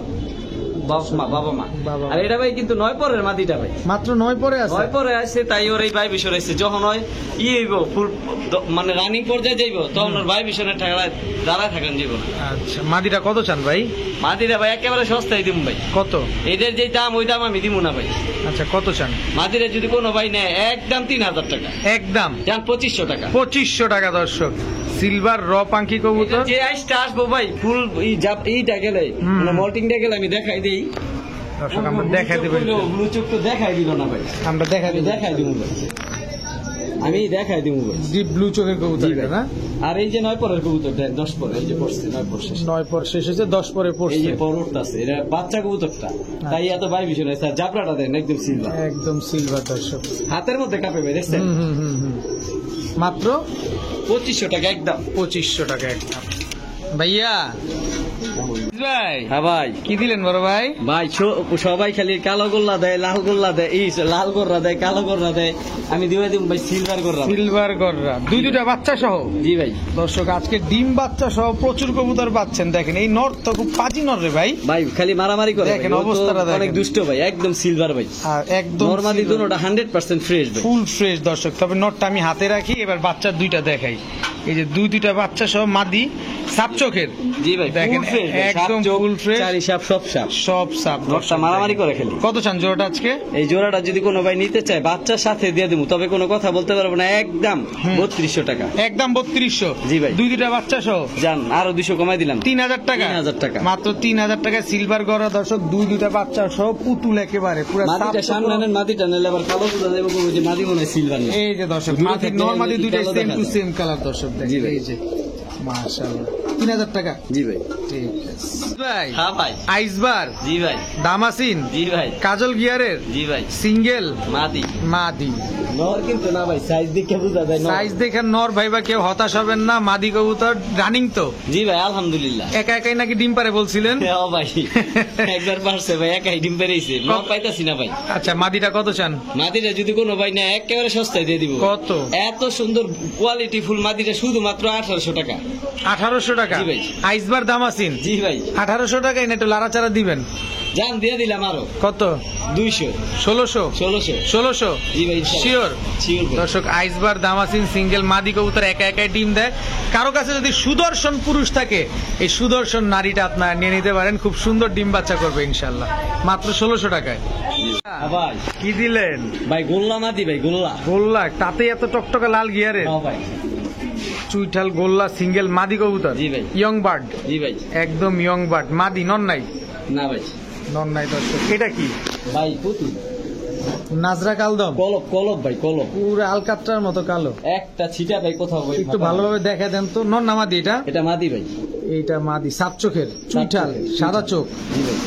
বাবা মা। বাবা। আর এটা ভাই কিন্তু 9 পরের মাদিটা ভাই, মাত্র 9 পরে আছে? 9 পরে আসছে, তাই ওর এই ভাইব্রেশন আসছে। যখন হয় হইব ফুল মানে রানিং পর্যায়ে যাইব, তখন ওর ভাইব্রেশনের ঠেলায় দাঁড়ায় থাকেন যাইব না। আচ্ছা, মাদিটা কত চান ভাই? মাদিটা ভাই একেবারে সস্তায় দিম ভাই। কত? এদের যে দাম ওই দাম আমি দিব না ভাই। আচ্ছা, কত চান? মাদিরা যদি কোনো ভাই নেয় একদম 3000 টাকা, একদম যান 2500 টাকা। 2500 টাকা দর্শক। সিলভার র পাঙ্কি কবুতর। যে আইসটা আসবো ভাই ফুল এইটা গেলে মানে মল্টিংটা গেলে আমি দেখাই দিই দর্শক আমরা দেখাই দেবেন, ব্লু চোখ তো দেখাই দিল না ভাই, আমরা দেখাই আমি দেব। দেখাই দিব ভাই, আমি দেখাই দিব ভাই। ডিপ ব্লু চোখের কবুতর জি ভাই। এটা না? আর এই যে 9 পরের কবুতর 10 পরে, এই যে পড়ছে 9 পর শেষ, 9 পর শেষ হয়েছে, 10 পরে এই পড়ছে। যে পর উঠতেছে, এটা বাচ্চা কবুতরটা, তাই এত ভাই ভীষণ হয়েছে। আর জাবরাটা দেন একদম সিলভার, একদম সিলভার দর্শক। হাতের মধ্যে কাঁপে ভাই, দেখছেন? হুম। মাত্র 2500 টাকা একদম। 2500 টাকা একদম। ভাইয়া ভাই, হ্যাঁ ভাই। কি দিলেন বড় ভাই? ভাই সবাই খালি কালো গোল্লা দেয়, লাল গোল্লা দেয়, এই লাল গোর্রা দেয়, কালো গোর্রা দেয়, আমি দিয়ে দিব ভাই সিলভার গোর্রা। সিলভার গররা, দুইটা বাচ্চা সহ। জি ভাই। দর্শক আজকে ডিম বাচ্চা সহ প্রচুর কবুতর পাচ্ছেন। দেখেন এই নর তো খুব পাজি নর রে ভাই। ভাই খালি মারামারি করে দেখেন ভাই, ও তো অবস্থাটা দেখেন। অনেক দুষ্ট ভাই, একদম সিলভার ভাই, আর একদম নরমালি দুটোটা 100% ফ্রেশ ভাই। ফুল ফ্রেশ দর্শক। তবে নটটা আমি হাতে রাখি, এবার বাচ্চার দুইটা দেখাই। এই যে দুইটা বাচ্চা সহ মাদি, সাপ চোখের। জি ভাই, দেখেন ফুল ফ্রেশ, একদম ফুল ফ্রেশ, চারি সাপ সব সাপ, সব সাপ। নটটা মারামারি করে খেলি। কত চান জোড়াটা আজকে? এই জোড়াটা যদি কোনো ভাই নিতে চায় বাচ্চার সাথে দিয়ে দেবো, তবে কোনো কথা বলতে পারবো না, একদম 3200 টাকা। একদম 3200? জি ভাই। দুইটা বাচ্চা সহ যান আরো 200 কমাই দিলাম, 3000 টাকা। 3000 টাকা মাত্র 3000 টাকা সিলভার গড়া দর্শক। দুইটা বাচ্চা সহ পুতুল একেবারে পুরো মাদিটা সামনে নেন, মাদিটা নিলে আবার কালো বুঝা যাবে, বলবো যে মাদি মনে হয় সিলভার না। এই যে দর্শক দূরে মাদি থাকলে নরমালি কি দুইটা কালো সেম দেখা টু যায়। সেম কালার দর্শক। জি দেখেন ভাই। এই যে মাশাআল্লাহ 3000 টাকা। জি ভাই। ঠিক আছে ভাই। হ্যাঁ ভাই। আইসবার, জি ভাই। দামাসিন, জি ভাই। কাজল গিয়ারের জি ভাই। সিঙ্গেল মাদি মাদি। নর কিন্তু না ভাই, সাইজ দেখে বুঝা যায় নর। সাইজ দেখে নর ভাইবা কেউ হতাশ হবেন না। মাদি কবুতর রানিং তো? জি ভাই, আলহামদুলিল্লাহ। একা একাই নাকি ডিম পারে বলছিলেন? হ্যাঁ ভাই, একবার পারছে ভাই, একাই ডিম পেরেছে, নর পাইতাছি না ভাই। আচ্ছা, মাদিটা কত চান? মাদিটা যদি কোনো ভাই নেয় একেবারে সস্তায় দিয়ে দিব। কত? এত সুন্দর কোয়ালিটি ফুল মাদিটা শুধুমাত্র 1800 টাকা। 1800 টাকা? জি ভাই। আইসবার দামাসিন? জি ভাই। 1800 টাকায় না একটু লাড়াচাড়া দিবেন? জান দিয়ে দিলাম আরো কত? 200 1600 1600 জি ভাই শিওর। শিওর দর্শক আইসবার দামাসিন সিঙ্গেল মাদি কবুতর একা একাই ডিম দেয়। কারো কাছে যদি সুদর্শন পুরুষ থাকে এই সুদর্শন নারীটা আপনারা নিয়ে নিতে পারেন, খুব সুন্দর ডিম বাচ্চা করবে ইনশাল্লাহ, মাত্র 1600 টাকায়। ভাই কি দিলেন ভাই গোল্লা মাদি ভাই গোল্লা গোল্লা, তাতে এত টকটকা লাল গিয়ারে ভাই চুইঠাল গোল্লা সিঙ্গেল মাদি কবুতর। জি ভাই। ইয়ং বার্ড, জি ভাই একদম ইয়ং বার্ড, মাদি নন নাই? না ভাই নন নাই দর্শক। এটা কি? ভাই পুতুল নাজরা কালদম, কলপ কলপ ভাই কলপ পুরো আলকাত্রার মতো কালো। একটা ছিটা ভাই কোথাও ভাই একটু ভালোভাবে দেখা দেন তো। নন না মাদি এটা? এটা মাদি ভাই। এইটা মাদি, সাত চোখের চুইঠাল, সাদা চোখ, জি ভাই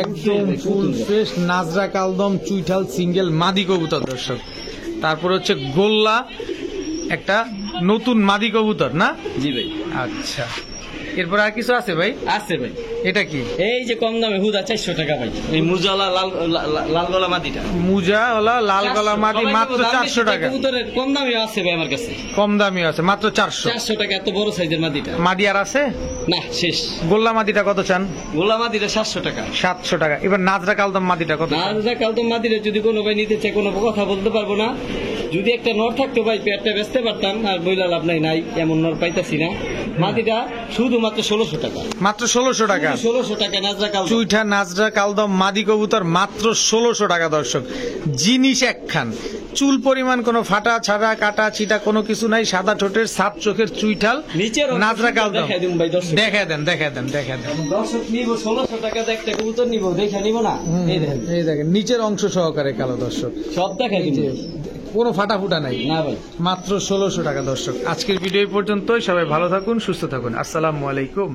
একদম ফুল ফ্রেশ নাজরা কালদম চুইঠাল সিঙ্গেল মাদি কবুতর দর্শক। তারপর হচ্ছে গোল্লা, একটা নতুন মাদি কবুতর না? জি ভাই। আচ্ছা, এরপর আর কিছু আছে ভাই? আছে ভাই। এটা কি? এই যে কম দামে হুদা 400 টাকা ভাই। এই মুজালা লাল গলা মাদিটা, মুজা ওলা লাল গলা মাদি মাত্র 400 টাকা। কবুতরের কম দামে আছে ভাই আমার কাছে, কম দামি আছে মাত্র 400 টাকা। এত বড় সাইজের মাদিটা মাদি আর আছে না, শেষ। গোল্লা মাদিটা কত চান? গোলা মাদিটা 700 টাকা। 700 টাকা। এবার নাজরা কালদম মাদিটা কত? নাজরা কালদম মাদিটা যদি কোনো ভাই নিতে চায় কোনো কথা বলতে পারবো না। যদি একটা নর থাকতো ভাই পেটটা বেচতে পারতাম, আর বইলা লাভ নাই, এমন নর পাইতাছি না। মাদিটা শুধুমাত্র 1600 টাকা। মাত্র 1600 টাকা। 1600 টাকা নাজরা কালদম চুইঠা নাজরা কালদম মাদি কবুতর মাত্র 1600 টাকা দর্শক। জিনিস একখান, চুল পরিমাণ কোনো ফাটা ছাড়া কাটা ছিটা কোনো কিছু নাই, সাদা ঠোঁটের সাত চোখের চুইঠাল নিচের নাজরা কালদম। দেখাই দিন ভাই দর্শক, দেখা দেন দর্শক নিব 1600 টাকা একটা কবুতর নিব, দেখা নিব না। এই দেখেন, এই দেখেন নিচের অংশ সহকারে কালো দর্শক, সব দেখাই দিন কোনো ফাটা ফুটা নাই না ভাই। মাত্র 1600 টাকা দর্শক। আজকের ভিডিও পর্যন্তই, সবাই ভালো থাকুন, সুস্থ থাকুন, আসসালামু আলাইকুম।